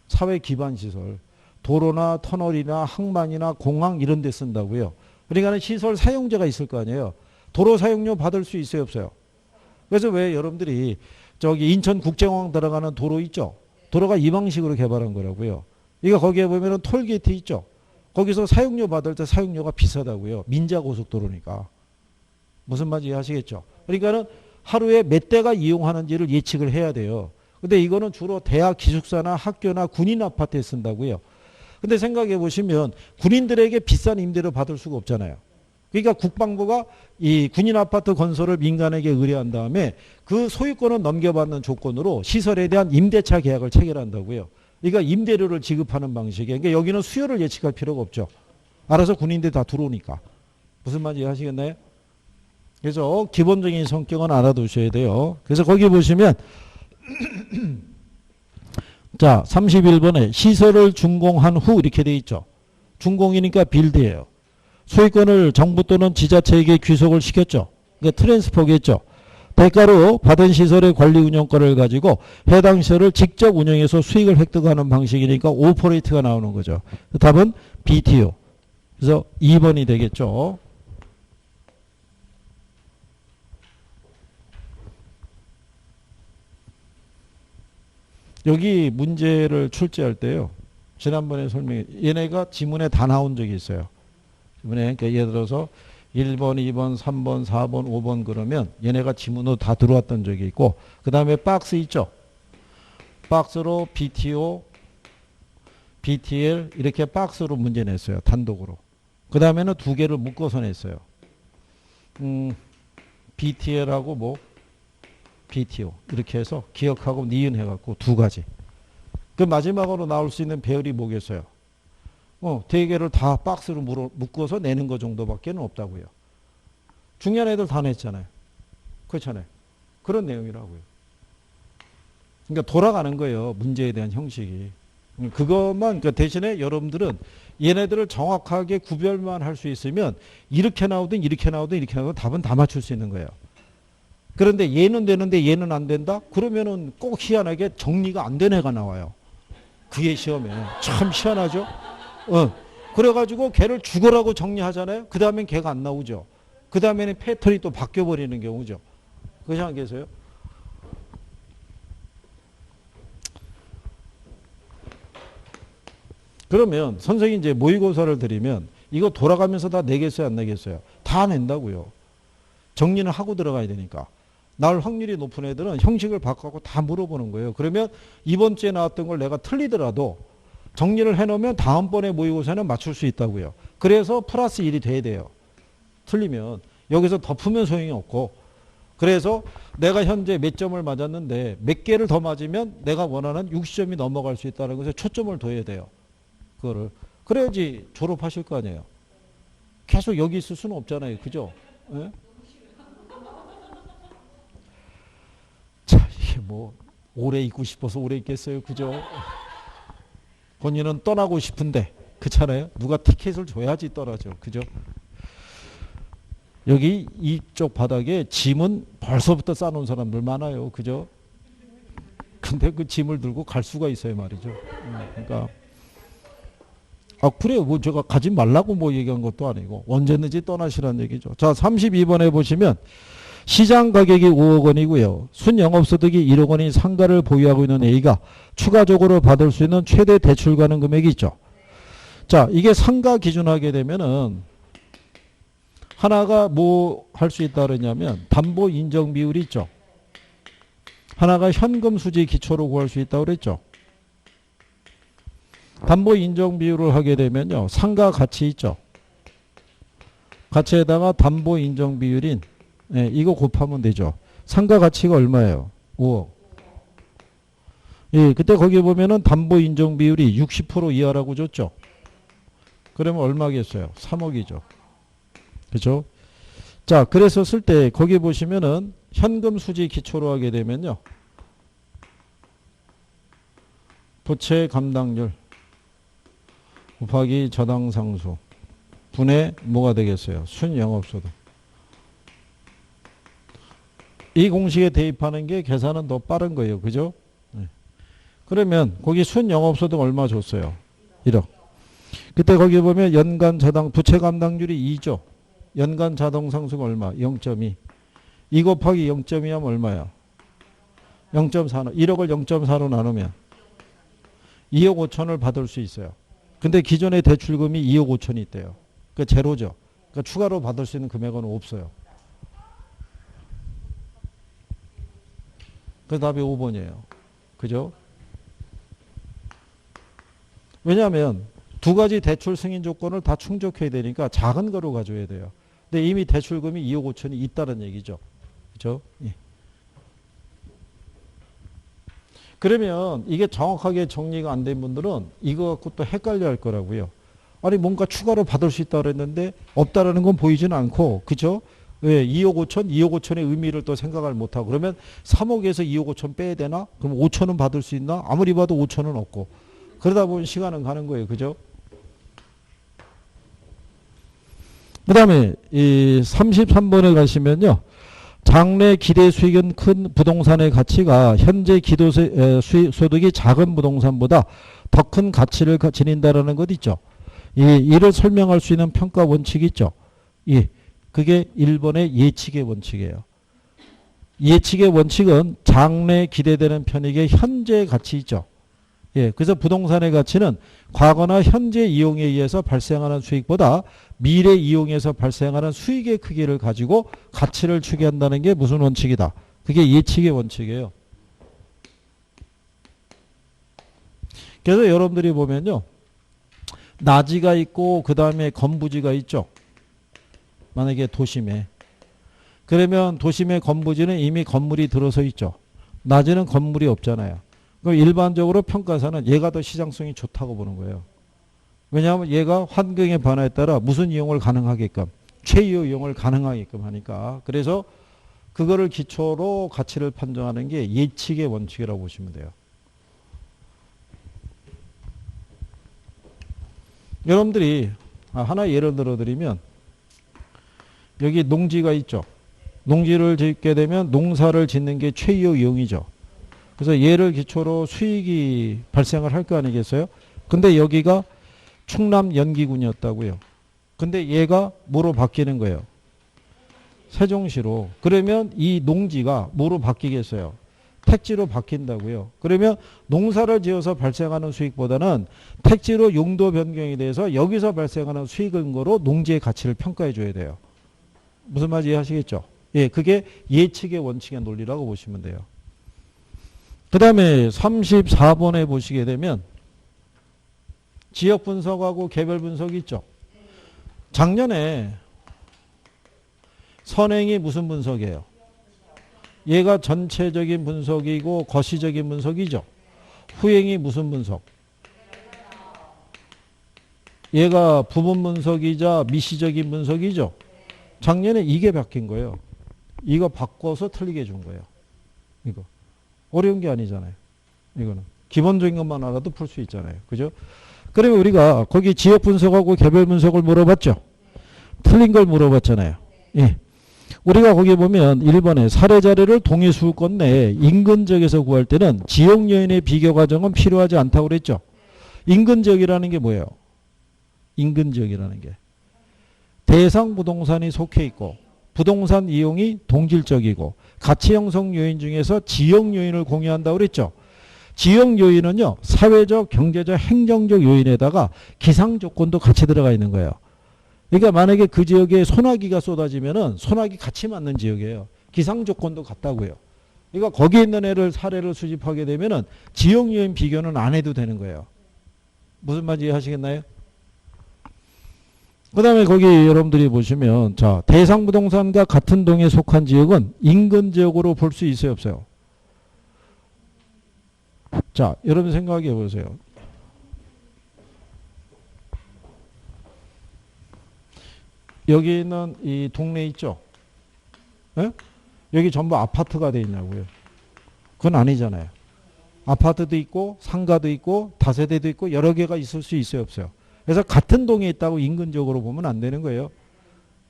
사회 기반 시설. 도로나 터널이나 항만이나 공항 이런 데 쓴다고요. 그러니까 시설 사용자가 있을 거 아니에요. 도로 사용료 받을 수 있어요, 없어요? 그래서 왜 여러분들이 저기 인천국제공항 들어가는 도로 있죠? 도로가 이 방식으로 개발한 거라고요. 이거 거기에 보면은 톨게이트 있죠? 거기서 사용료 받을 때 사용료가 비싸다고요. 민자고속도로니까. 무슨 말인지 이해하시겠죠? 그러니까는 하루에 몇 대가 이용하는지를 예측을 해야 돼요. 근데 이거는 주로 대학 기숙사나 학교나 군인 아파트에 쓴다고요. 근데 생각해 보시면 군인들에게 비싼 임대료 받을 수가 없잖아요. 그러니까 국방부가 이 군인 아파트 건설을 민간에게 의뢰한 다음에 그 소유권을 넘겨받는 조건으로 시설에 대한 임대차 계약을 체결한다고요. 그러니까 임대료를 지급하는 방식이에요. 그러니까 여기는 수요를 예측할 필요가 없죠. 알아서 군인들이 다 들어오니까. 무슨 말인지 아시겠나요? 그래서 기본적인 성격은 알아두셔야 돼요. 그래서 거기 보시면 자 31번에 시설을 준공한 후 이렇게 돼 있죠. 준공이니까 빌드예요. 소유권을 정부 또는 지자체에게 귀속을 시켰죠. 그러니까 트랜스퍼겠죠. 대가로 받은 시설의 관리 운영권을 가지고 해당 시설을 직접 운영해서 수익을 획득하는 방식이니까 오퍼레이트가 나오는 거죠. 답은 BTO. 그래서 2번이 되겠죠. 여기 문제를 출제할 때요. 지난번에 설명해. 얘네가 지문에 다 나온 적이 있어요. 지문에 그러니까 예를 들어서 1번, 2번, 3번, 4번, 5번 그러면 얘네가 지문으로 다 들어왔던 적이 있고 그 다음에 박스 있죠. 박스로 BTO, BTL 이렇게 박스로 문제 냈어요. 단독으로. 그 다음에는 두 개를 묶어서 냈어요. BTL하고 뭐 BTO 이렇게 해서 기억하고 니은 해갖고 두 가지. 그 마지막으로 나올 수 있는 배열이 뭐겠어요? 대개를 다 박스로 묶어서 내는 거 정도밖에 없다고요. 중요한 애들 다 냈잖아요. 그렇잖아요. 그런 내용이라고요. 그러니까 돌아가는 거예요. 문제에 대한 형식이. 그것만 그러니까 대신에 여러분들은 얘네들을 정확하게 구별만 할 수 있으면 이렇게 나오든 이렇게 나오든 이렇게 나오든 답은 다 맞출 수 있는 거예요. 그런데 얘는 되는데 얘는 안 된다? 그러면은 꼭 희한하게 정리가 안 된 애가 나와요. 그게 시험에. 참 희한하죠? 그래가지고 걔를 죽어라고 정리하잖아요. 그 다음엔 걔가 안 나오죠. 그 다음에는 패턴이 또 바뀌어버리는 경우죠. 그렇지 않겠어요? 그러면 선생님이 이제 모의고사를 드리면 이거 돌아가면서 다 내겠어요, 안 내겠어요? 다 낸다고요. 정리는 하고 들어가야 되니까. 나올 확률이 높은 애들은 형식을 바꾸고 다 물어보는 거예요. 그러면 이번 주에 나왔던 걸 내가 틀리더라도 정리를 해놓으면 다음번에 모의고사는 맞출 수 있다고요. 그래서 플러스 1이 돼야 돼요. 틀리면. 여기서 덮으면 소용이 없고. 그래서 내가 현재 몇 점을 맞았는데 몇 개를 더 맞으면 내가 원하는 60점이 넘어갈 수 있다는 것에 초점을 둬야 돼요. 그거를. 그래야지 졸업하실 거 아니에요. 계속 여기 있을 수는 없잖아요. 그죠? 예? 자, 이게 뭐 오래 있고 싶어서 오래 있겠어요. 그죠? 본인은 떠나고 싶은데 그렇잖아요. 누가 티켓을 줘야지 떠나죠. 그죠? 여기 이쪽 바닥에 짐은 벌써부터 싸놓은 사람들 많아요. 그죠? 근데 그 짐을 들고 갈 수가 있어요 말이죠. 그러니까 그래요. 뭐 제가 가지 말라고 뭐 얘기한 것도 아니고 언제든지 떠나시라는 얘기죠. 자 32번에 보시면 시장 가격이 5억 원이고요. 순영업소득이 1억 원인 상가를 보유하고 있는 A가 추가적으로 받을 수 있는 최대 대출 가능 금액이 있죠. 자, 이게 상가 기준하게 되면은 하나가 뭐 할 수 있다 그러냐면 담보 인정 비율이 있죠. 하나가 현금 수지 기초로 구할 수 있다고 그랬죠. 담보 인정 비율을 하게 되면요. 상가 가치 있죠. 가치에다가 담보 인정 비율인 이거 곱하면 되죠. 상가 가치가 얼마예요? 5억. 예, 그때 거기 보면은 담보 인정 비율이 60% 이하라고 줬죠. 그러면 얼마겠어요? 3억이죠. 그죠? 자, 그래서 쓸 때 거기 보시면은 현금 수지 기초로 하게 되면요. 부채 감당률 곱하기 저당 상수 분의 뭐가 되겠어요? 순영업소득. 이 공식에 대입하는 게 계산은 더 빠른 거예요. 그죠? 네. 그러면 거기 순영업소득 얼마 줬어요? 1억. 그때 거기 보면 연간 저당 부채 감당률이 2죠. 연간 자동 상수가 얼마? 0.2. 2 곱하기 0.2 하면 얼마야? 0.4. 1억을 0.4로 나누면 2억 5천을 받을 수 있어요. 근데 기존의 대출금이 2억 5천이 있대요. 그 제로죠. 그러니까 추가로 받을 수 있는 금액은 없어요. 그 답이 5번이에요. 그죠? 왜냐하면 두 가지 대출 승인 조건을 다 충족해야 되니까 작은 거로 가져야 돼요. 근데 이미 대출금이 2억 5천이 있다는 얘기죠. 그죠? 예. 그러면 이게 정확하게 정리가 안 된 분들은 이거 갖고 또 헷갈려 할 거라고요. 아니 뭔가 추가로 받을 수 있다 그랬는데 없다라는 건 보이지는 않고 그죠? 왜 2억 5천? 2억 5천의 의미를 또 생각을 못하고 그러면 3억에서 2억 5천 빼야 되나? 그럼 5천은 받을 수 있나? 아무리 봐도 5천은 없고 그러다 보면 시간은 가는 거예요. 그죠? 그 다음에 이 33번에 가시면요. 장래 기대 수익은 큰 부동산의 가치가 현재 기도 소득이 작은 부동산보다 더 큰 가치를 지닌다라는 것 있죠. 이를 설명할 수 있는 평가 원칙이 있죠. 그게 1번의 예측의 원칙이에요. 예측의 원칙은 장래 기대되는 편익의 현재 가치 있죠. 그래서 부동산의 가치는 과거나 현재 이용에 의해서 발생하는 수익보다 미래 이용에서 발생하는 수익의 크기를 가지고 가치를 추계한다는 게 무슨 원칙이다. 그게 예측의 원칙이에요. 그래서 여러분들이 보면요. 나지가 있고 그 다음에 건부지가 있죠. 만약에 도심에. 그러면 도심의 건부지는 이미 건물이 들어서 있죠. 나지는 건물이 없잖아요. 그럼 일반적으로 평가사는 얘가 더 시장성이 좋다고 보는 거예요. 왜냐하면 얘가 환경의 변화에 따라 무슨 이용을 가능하게끔 최유 이용을 가능하게끔 하니까 그래서 그거를 기초로 가치를 판정하는 게 예측의 원칙이라고 보시면 돼요. 여러분들이 하나 예를 들어 드리면 여기 농지가 있죠. 농지를 짓게 되면 농사를 짓는 게 최유 이용이죠. 그래서 얘를 기초로 수익이 발생을 할 거 아니겠어요? 근데 여기가 충남 연기군이었다고요. 근데 얘가 뭐로 바뀌는 거예요? 세종시로. 그러면 이 농지가 뭐로 바뀌겠어요? 택지로 바뀐다고요. 그러면 농사를 지어서 발생하는 수익보다는 택지로 용도 변경이 돼서 여기서 발생하는 수익 근거로 농지의 가치를 평가해 줘야 돼요. 무슨 말인지 이해하시겠죠? 그게 예측의 원칙의 논리라고 보시면 돼요. 그 다음에 34번에 보시게 되면 지역 분석하고 개별 분석이 있죠. 작년에 선행이 무슨 분석이에요? 얘가 전체적인 분석이고 거시적인 분석이죠. 후행이 무슨 분석? 얘가 부분 분석이자 미시적인 분석이죠. 작년에 이게 바뀐 거예요. 이거 바꿔서 틀리게 준 거예요. 이거. 어려운 게 아니잖아요. 이거는. 기본적인 것만 알아도 풀 수 있잖아요. 그죠? 그러면 우리가 거기 지역 분석하고 개별 분석을 물어봤죠. 틀린 걸 물어봤잖아요. 우리가 거기 보면 1번에 사례 자료를 동일 수도권 내에 인근 지역에서 구할 때는 지역 요인의 비교 과정은 필요하지 않다고 그랬죠. 인근 지역이라는 게 뭐예요? 인근 지역이라는 게 대상 부동산이 속해 있고 부동산 이용이 동질적이고 가치 형성 요인 중에서 지역 요인을 공유한다고 그랬죠. 지역 요인은요, 사회적, 경제적, 행정적 요인에다가 기상 조건도 같이 들어가 있는 거예요. 그러니까 만약에 그 지역에 소나기가 쏟아지면은 소나기 같이 맞는 지역이에요. 기상 조건도 같다고요. 그러니까 거기에 있는 애를 사례를 수집하게 되면은 지역 요인 비교는 안 해도 되는 거예요. 무슨 말인지 이해하시겠나요? 그 다음에 거기 여러분들이 보시면, 자, 대상 부동산과 같은 동에 속한 지역은 인근 지역으로 볼 수 있어요, 없어요? 자, 여러분 생각해 보세요. 여기 있는 이 동네 있죠? 예? 여기 전부 아파트가 돼 있냐고요? 그건 아니잖아요. 아파트도 있고 상가도 있고 다세대도 있고 여러 개가 있을 수 있어요, 없어요? 그래서 같은 동에 있다고 인근적으로 보면 안 되는 거예요.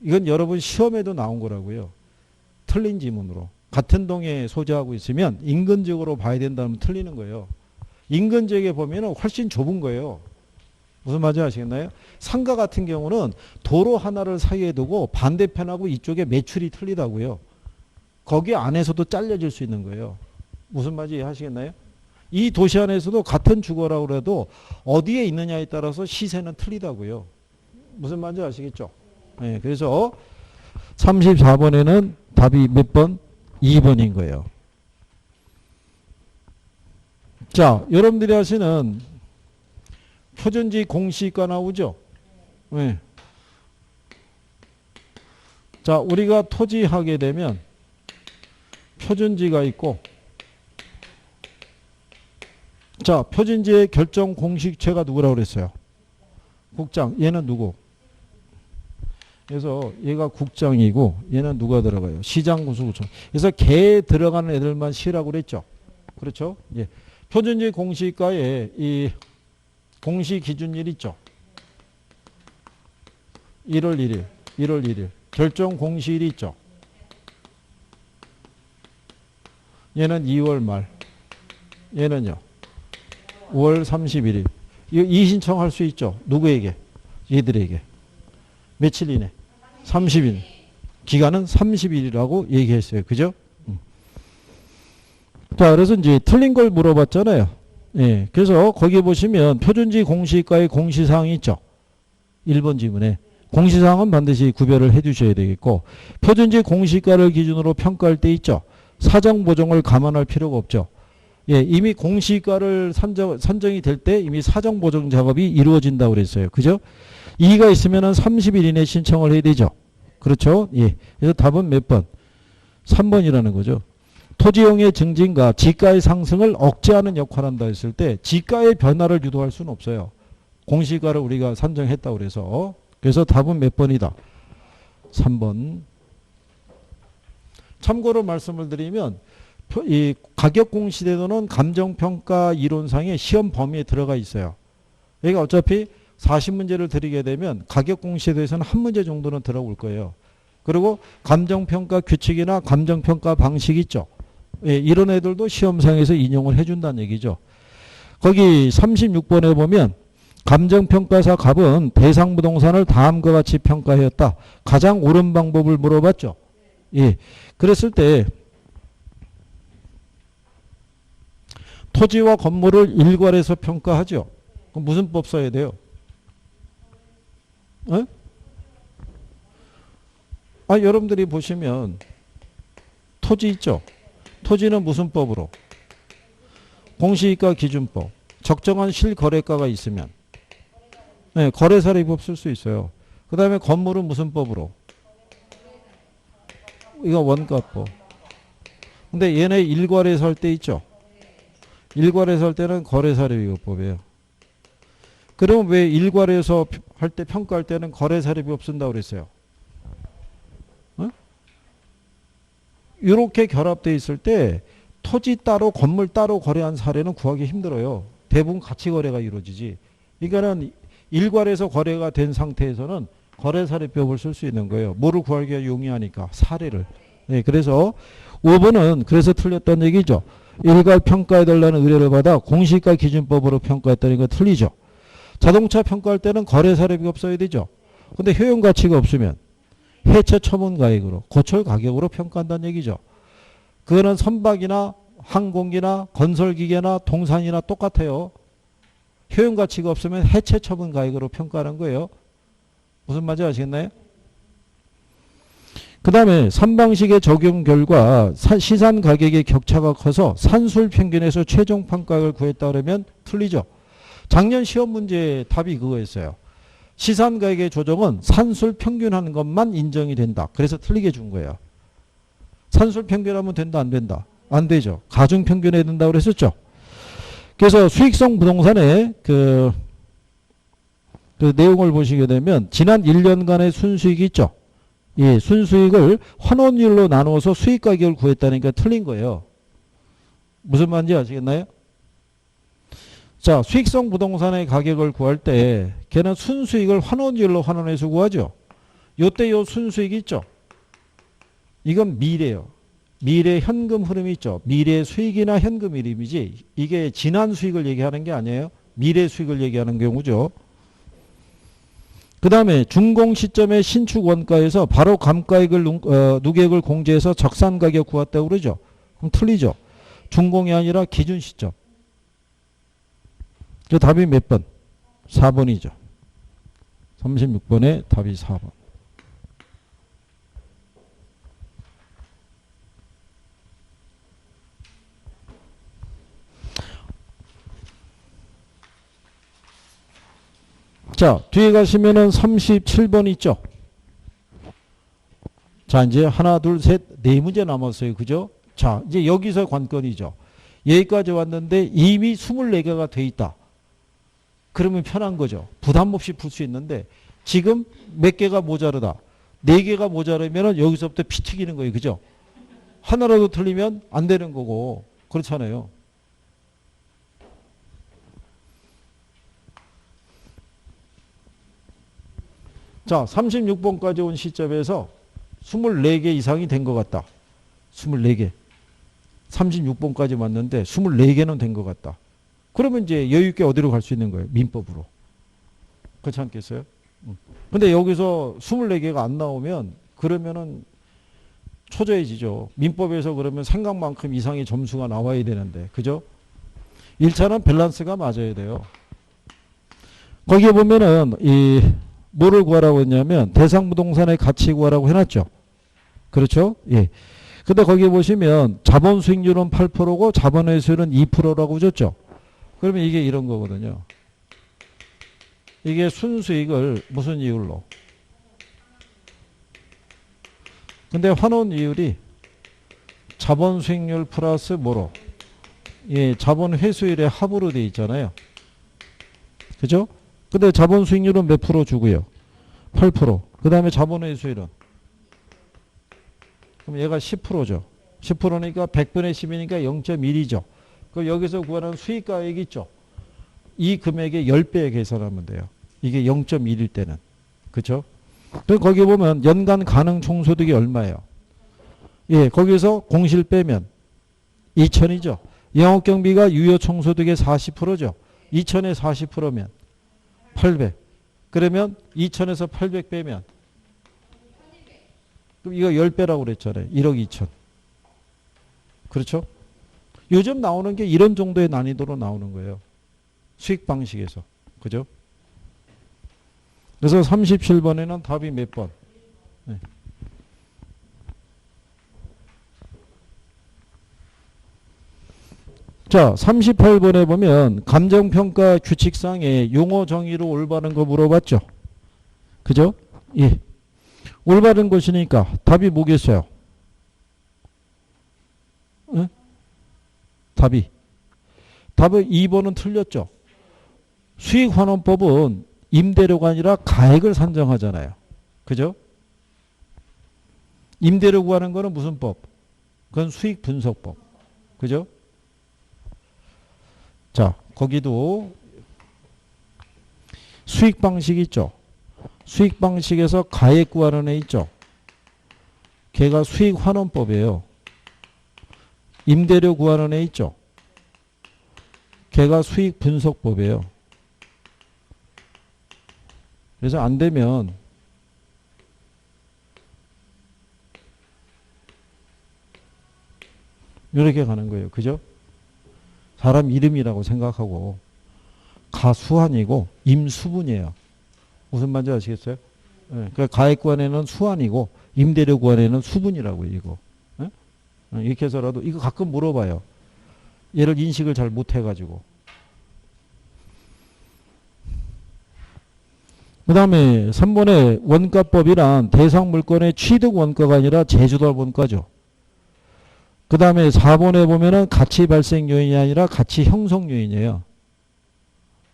이건 여러분 시험에도 나온 거라고요. 틀린 지문으로. 같은 동에 소재하고 있으면 인근적으로 봐야 된다면 틀리는 거예요. 인근 지역에 보면 훨씬 좁은 거예요. 무슨 말인지 아시겠나요? 상가 같은 경우는 도로 하나를 사이에 두고 반대편하고 이쪽에 매출이 틀리다고요. 거기 안에서도 잘려질 수 있는 거예요. 무슨 말인지 아시겠나요? 이 도시 안에서도 같은 주거라고 해도 어디에 있느냐에 따라서 시세는 틀리다고요. 무슨 말인지 아시겠죠? 네, 그래서 34번에는 답이 몇 번? 2번인 거예요. 자, 여러분들이 하시는 표준지 공시가 나오죠? 네. 자, 우리가 토지하게 되면 표준지가 있고, 자, 표준지의 결정 공식체가 누구라고 그랬어요? 국장. 얘는 누구? 그래서 얘가 국장이고 얘는 누가 들어가요? 시장, 군수구청. 그래서 개에 들어가는 애들만 시라고 그랬죠. 그렇죠? 예. 표준지 공시가에 이 공시 기준일 있죠. 1월 1일, 1월 1일. 결정 공시일이 있죠. 얘는 2월 말. 얘는요. 5월 31일. 이거 이의신청할 수 있죠. 누구에게? 얘들에게. 며칠 이내? 30일. 기간은 30일이라고 얘기했어요. 그죠? 자, 그래서 이제 틀린 걸 물어봤잖아요. 예. 그래서 거기 보시면 표준지 공시가의 공시사항이 있죠. 1번 지문에. 공시사항은 반드시 구별을 해 주셔야 되겠고, 표준지 공시가를 기준으로 평가할 때 있죠. 사정 보정을 감안할 필요가 없죠. 예, 이미 공시가를 선정이 될 때 이미 사정 보정 작업이 이루어진다고 그랬어요. 그죠? 이의가 있으면은 30일 이내 신청을 해야 되죠. 그렇죠? 예. 그래서 답은 몇 번? 3번이라는 거죠. 토지용의 증진과 지가의 상승을 억제하는 역할을 한다 했을 때 지가의 변화를 유도할 수는 없어요. 공시가를 우리가 산정했다고 그래서. 그래서 답은 몇 번이다? 3번. 참고로 말씀을 드리면 이 가격 공시제도는 감정평가 이론상의 시험 범위에 들어가 있어요. 그러니까 어차피 40문제를 드리게 되면 가격 공시제도에서는 한 문제 정도는 들어올 거예요. 그리고 감정평가 규칙이나 감정평가 방식 있죠. 예, 이런 애들도 시험상에서 인용을 해준다는 얘기죠. 거기 36번에 보면 감정평가사 갑은 대상 부동산을 다음과 같이 평가하였다. 가장 옳은 방법을 물어봤죠. 예, 그랬을 때 토지와 건물을 일괄해서 평가하죠. 그럼 무슨 법 써야 돼요? 어? 아, 여러분들이 보시면 토지 있죠. 토지는 무슨 법으로? 공시이가 기준법. 적정한 실거래가가 있으면 네, 거래사례법 쓸 수 있어요. 그 다음에 건물은 무슨 법으로? 이거 원가법. 근데 얘네 일괄해서 할 때 있죠. 일괄해서 할 때는 거래사례비법이에요. 그럼 왜 일괄해서 할 때 평가할 때는 거래사례비법 쓴다고 그랬어요? 이렇게 결합되어 있을 때 토지 따로 건물 따로 거래한 사례는 구하기 힘들어요. 대부분 같이 거래가 이루어지지. 그러니까는 일괄해서 거래가 된 상태에서는 거래사례법을 쓸 수 있는 거예요. 뭐를 구하기가 용이하니까 사례를. 네, 그래서 5번은 그래서 틀렸다는 얘기죠. 일괄 평가해달라는 의뢰를 받아 공시가 기준법으로 평가했다는 거 틀리죠. 자동차 평가할 때는 거래사례비법 써야 되죠. 근데 효용가치가 없으면 해체 처분 가액으로, 고철 가격으로 평가한다는 얘기죠. 그거는 선박이나 항공기나 건설기계나 동산이나 똑같아요. 효용 가치가 없으면 해체 처분 가액으로 평가하는 거예요. 무슨 말인지 아시겠나요? 그 다음에 선방식의 적용 결과 시산 가격의 격차가 커서 산술 평균에서 최종 평가액을 구했다 그러면 틀리죠. 작년 시험 문제 답이 그거였어요. 시산 가격의 조정은 산술 평균하는 것만 인정이 된다. 그래서 틀리게 준 거예요. 산술 평균하면 된다, 안 된다? 안 되죠. 가중 평균해야 된다고 그랬었죠. 그래서 수익성 부동산의 그 내용을 보시게 되면 지난 1년간의 순수익이 있죠. 예, 순수익을 환원율로 나누어서 수익 가격을 구했다니까 틀린 거예요. 무슨 말인지 아시겠나요? 자, 수익성 부동산의 가격을 구할 때 걔는 순수익을 환원율로 환원해서 구하죠. 요때 요 순수익이 있죠. 이건 미래요. 미래 현금 흐름이 있죠. 미래 수익이나 현금 흐름이지 이게 지난 수익을 얘기하는 게 아니에요. 미래 수익을 얘기하는 경우죠. 그 다음에 준공 시점의 신축 원가에서 바로 감가액을 누계액을 공제해서 적산 가격 구했다고 그러죠. 그럼 틀리죠. 준공이 아니라 기준 시점. 그 답이 몇 번? 4번이죠. 36번에 답이 4번. 자, 뒤에 가시면은 37번 있죠. 자, 이제 하나, 둘, 셋, 네 문제 남았어요. 그죠? 자, 이제 여기서 관건이죠. 여기까지 왔는데 이미 24개가 돼 있다. 그러면 편한 거죠. 부담 없이 풀 수 있는데 지금 몇 개가 모자르다. 4개가 모자르면 여기서부터 피 튀기는 거예요. 그죠? 하나라도 틀리면 안 되는 거고. 그렇잖아요. 자, 36번까지 온 시점에서 24개 이상이 된 것 같다. 24개. 36번까지 왔는데 24개는 된 것 같다. 그러면 이제 여유있게 어디로 갈 수 있는 거예요? 민법으로. 그렇지 않겠어요? 근데 여기서 24개가 안 나오면 그러면은 초조해지죠. 민법에서 그러면 생각만큼 이상의 점수가 나와야 되는데. 그죠? 1차는 밸런스가 맞아야 돼요. 거기에 보면은 뭐를 구하라고 했냐면 대상 부동산의 가치 구하라고 해놨죠. 그렇죠? 예. 근데 거기에 보시면 자본 수익률은 8%고 자본 회수율은 2%라고 줬죠. 그러면 이게 이런 거거든요. 이게 순수익을 무슨 이율로? 근데 환원 이율이 자본 수익률 플러스 뭐로? 예, 자본 회수율의 합으로 돼 있잖아요. 그죠? 근데 자본 수익률은 몇 프로 주고요? 8%. 그 다음에 자본 회수율은? 그럼 얘가 10%죠. 10%니까 100분의 10이니까 0.1이죠. 그럼 여기서 구하는 수익가액 있죠. 이 금액의 10배 계산하면 돼요. 이게 0.1일 때는. 그렇죠? 그럼 거기 보면 연간 가능 총소득이 얼마예요? 예, 거기서 공실 빼면 2천이죠. 영업경비가 유효 총소득의 40%죠. 2천에 40%면 800. 그러면 2천에서 800 빼면 그럼 이거 10배라고 그랬잖아요. 1억 2천. 그렇죠? 요즘 나오는 게 이런 정도의 난이도로 나오는 거예요. 수익 방식에서. 그죠? 그래서 37번에는 답이 몇 번? 네. 자, 38번에 보면 감정평가 규칙상의 용어 정의로 올바른 거 물어봤죠? 그죠? 예. 올바른 것이니까 답이 뭐겠어요? 네? 답은 2번은 틀렸죠? 수익환원법은 임대료가 아니라 가액을 산정하잖아요. 그죠? 임대료 구하는 거는 무슨 법? 그건 수익분석법. 그죠? 자, 거기도 수익 방식 있죠? 수익 방식에서 가액 구하는 애 있죠? 걔가 수익환원법이에요. 임대료 구하는 애 있죠? 걔가 수익분석법이에요. 그래서 안 되면 이렇게 가는 거예요. 그죠? 사람 이름이라고 생각하고 가수한이고 임수분이에요. 무슨 말인지 아시겠어요? 예, 그러니까 가액관에는 수한이고 임대료관에는 수분이라고 이거. 예? 이렇게 해서라도 이거 가끔 물어봐요. 얘를 인식을 잘 못해가지고. 그 다음에 3번에 원가법이란 대상 물건의 취득 원가가 아니라 제조달 원가죠. 그 다음에 4번에 보면은 가치 발생 요인이 아니라 가치 형성 요인이에요.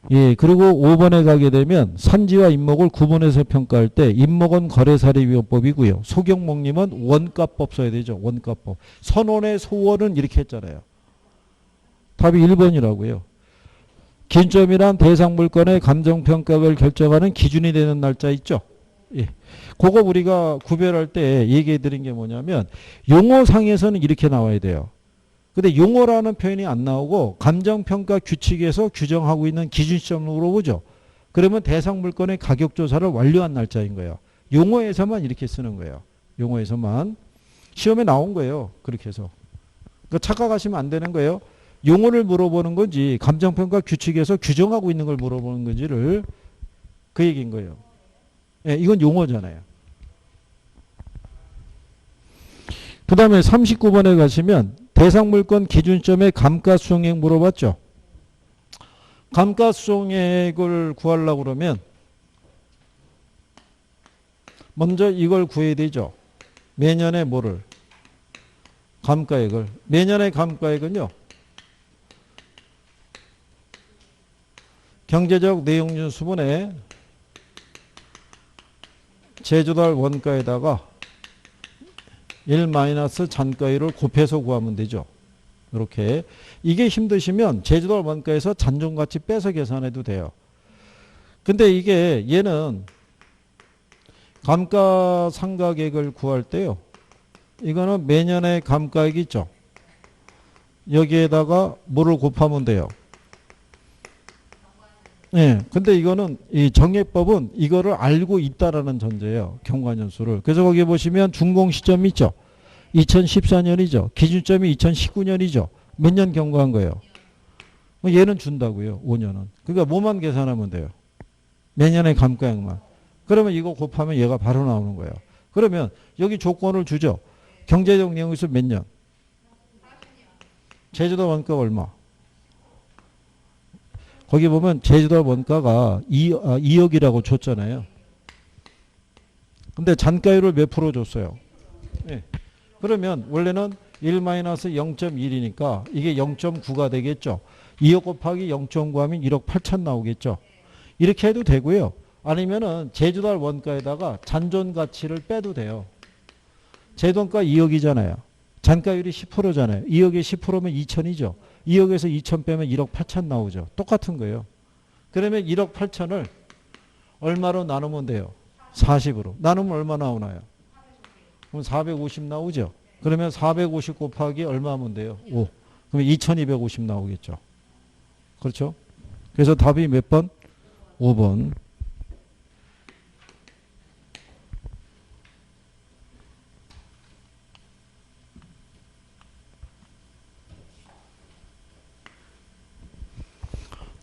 예, 그리고 5번에 가게 되면 산지와 임목을 구분해서 평가할 때 임목은 거래사례위법이고요. 소경목님은 원가법 써야 되죠. 원가법. 선원의 소원은 이렇게 했잖아요. 답이 1번이라고요. 기준점이란 대상 물건의 감정평가를 결정하는 기준이 되는 날짜 있죠. 예. 그거 우리가 구별할 때 얘기해 드린 게 뭐냐면 용어상에서는 이렇게 나와야 돼요. 근데 용어라는 표현이 안 나오고 감정평가 규칙에서 규정하고 있는 기준점으로 물어보죠. 그러면 대상 물건의 가격 조사를 완료한 날짜인 거예요. 용어에서만 이렇게 쓰는 거예요. 용어에서만. 시험에 나온 거예요. 그렇게 해서. 그러니까 착각하시면 안 되는 거예요. 용어를 물어보는 건지 감정평가 규칙에서 규정하고 있는 걸 물어보는 건지를 그 얘기인 거예요. 예, 이건 용어잖아요. 그 다음에 39번에 가시면 대상 물건 기준점의 감가수송액 물어봤죠. 감가수송액을 구하려고 그러면 먼저 이걸 구해야 되죠. 매년에 뭐를? 감가액을. 매년의 감가액은요. 경제적 내용준 수분에 제조달 원가에다가 1 마이너스 잔가율을 곱해서 구하면 되죠. 이렇게. 이게 힘드시면 제조달 원가에서 잔존가치 빼서 계산해도 돼요. 근데 이게 얘는 감가상각액을 구할 때요. 이거는 매년의 감가액이 있죠. 여기에다가 뭐를 곱하면 돼요. 예. 근데 이거는 이 정액법은 이거를 알고 있다라는 전제예요. 경과년수를. 그래서 거기 보시면 준공 시점이 있죠. 2014년이죠. 기준점이 2019년이죠. 몇 년 경과한 거예요? 얘는 준다고요. 5년은. 그러니까 뭐만 계산하면 돼요. 매년의 감가액만. 그러면 이거 곱하면 얘가 바로 나오는 거예요. 그러면 여기 조건을 주죠. 경제적 내용에서 몇 년? 제주도 원가가 얼마? 거기 보면 제주도 원가가 2억이라고 줬잖아요. 근데 잔가율을 몇 프로 줬어요? 네. 그러면 원래는 1-0.1이니까 이게 0.9가 되겠죠. 2억 곱하기 0.9 하면 1억 8천 나오겠죠. 이렇게 해도 되고요. 아니면은 제주달 원가에다가 잔존 가치를 빼도 돼요. 제돈가 2억이잖아요. 잔가율이 10%잖아요. 2억에 10%면 2천이죠. 2억에서 2천 빼면 1억 8천 나오죠. 똑같은 거예요. 그러면 1억 8천을 얼마로 나누면 돼요? 40으로. 나누면 얼마 나오나요? 그럼 450 나오죠. 그러면 450 곱하기 얼마 하면 돼요? 5. 그러면 2250 나오겠죠. 그렇죠? 그래서 답이 몇 번? 5번.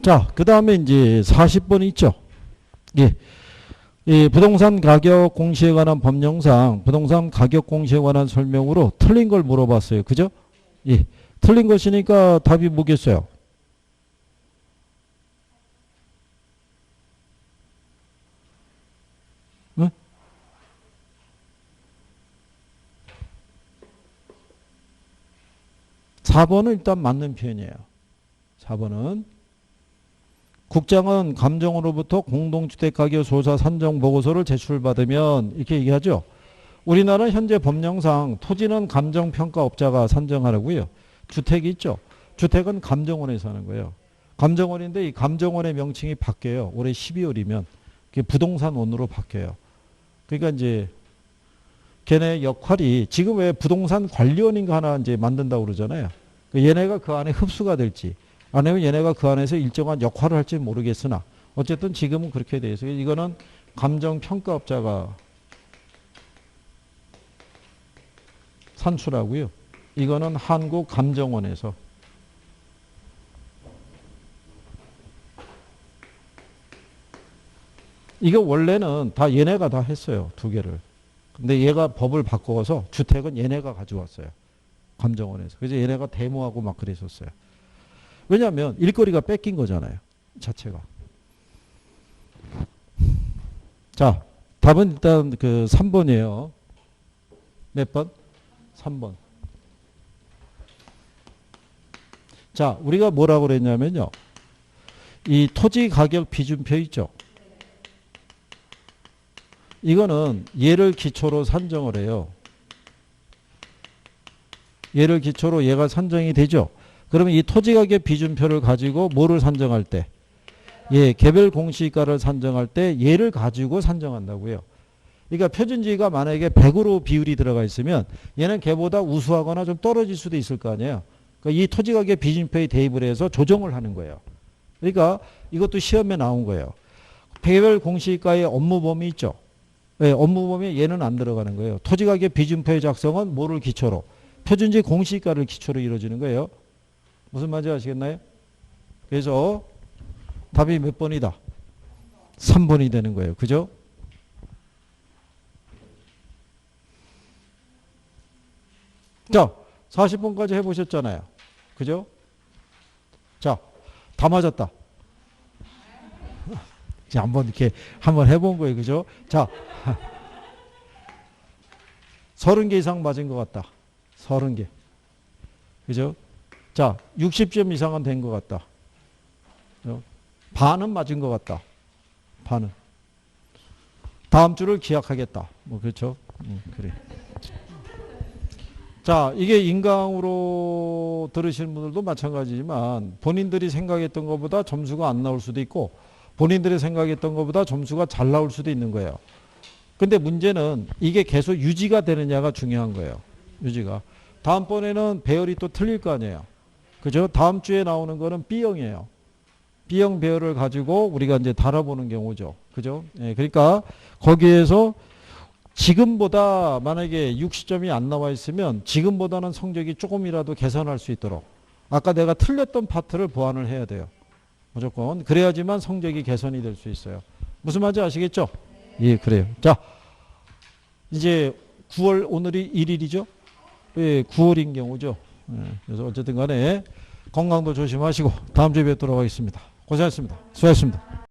자, 그 다음에 이제 40번 있죠. 예. 이 부동산 가격 공시에 관한 법령상 부동산 가격 공시에 관한 설명으로 틀린 걸 물어봤어요. 그죠? 예. 틀린 것이니까 답이 뭐겠어요? 응? 4번은 일단 맞는 표현이에요. 4번은 국장은 감정으로부터 공동주택가격 조사 산정 보고서를 제출받으면 이렇게 얘기하죠. 우리나라 현재 법령상 토지는 감정평가업자가 산정하라고요. 주택이 있죠. 주택은 감정원에서 하는 거예요. 감정원인데 이 감정원의 명칭이 바뀌어요. 올해 12월이면 그게 부동산원으로 바뀌어요. 그러니까 이제 걔네 역할이 지금 왜 부동산 관리원인가 하나 이제 만든다고 그러잖아요. 얘네가 그 안에 흡수가 될지 아니면 얘네가 그 안에서 일정한 역할을 할지 모르겠으나 어쨌든 지금은 그렇게 돼 있어요. 이거는 감정평가업자가 산수라고요. 이거는 한국감정원에서. 이거 원래는 다 얘네가 다 했어요. 두 개를. 근데 얘가 법을 바꿔서 주택은 얘네가 가져왔어요. 감정원에서. 그래서 얘네가 데모하고 막 그랬었어요. 왜냐하면 일거리가 뺏긴 거잖아요. 자체가. 자, 답은 일단 그 3번이에요. 몇 번? 3번. 자, 우리가 뭐라고 그랬냐면요. 이 토지 가격 비준표 있죠. 이거는 얘를 기초로 산정을 해요. 얘를 기초로 얘가 산정이 되죠. 그러면 이 토지가격 비준표를 가지고 뭐를 산정할 때? 예, 개별 공시가를 산정할 때 얘를 가지고 산정한다고요. 그러니까 표준지가 만약에 100으로 비율이 들어가 있으면 얘는 걔보다 우수하거나 좀 떨어질 수도 있을 거 아니에요. 그러니까 이 토지가격 비준표에 대입을 해서 조정을 하는 거예요. 그러니까 이것도 시험에 나온 거예요. 개별 공시가의 업무 범위 있죠. 네, 업무 범위에 얘는 안 들어가는 거예요. 토지가격 비준표의 작성은 뭐를 기초로? 표준지 공시가를 기초로 이루어지는 거예요. 무슨 말인지 아시겠나요? 그래서 답이 몇 번이다? 3번이 되는 거예요. 그죠? 자, 40번까지 해보셨잖아요. 그죠? 자, 다 맞았다. 이제 한번 이렇게 한번 해본 거예요. 그죠? 자, 30개 이상 맞은 것 같다. 30개. 그죠? 자, 60점 이상은 된 것 같다. 반은 맞은 것 같다. 반은. 다음 주를 기약하겠다. 뭐, 그렇죠? 그래. 자, 이게 인강으로 들으시는 분들도 마찬가지지만 본인들이 생각했던 것보다 점수가 안 나올 수도 있고 본인들이 생각했던 것보다 점수가 잘 나올 수도 있는 거예요. 근데 문제는 이게 계속 유지가 되느냐가 중요한 거예요. 유지가. 다음번에는 배열이 또 틀릴 거 아니에요. 그죠? 다음 주에 나오는 거는 B형이에요. B형 배열을 가지고 우리가 이제 달아보는 경우죠. 그죠? 예, 그러니까 거기에서 지금보다 만약에 60점이 안 나와 있으면 지금보다는 성적이 조금이라도 개선할 수 있도록 아까 내가 틀렸던 파트를 보완을 해야 돼요. 무조건. 그래야지만 성적이 개선이 될 수 있어요. 무슨 말인지 아시겠죠? 예, 그래요. 자, 이제 9월, 오늘이 1일이죠? 예, 9월인 경우죠. 예, 그래서 어쨌든 간에 건강도 조심하시고 다음 주에 뵙도록 하겠습니다. 고생하셨습니다. 수고하셨습니다.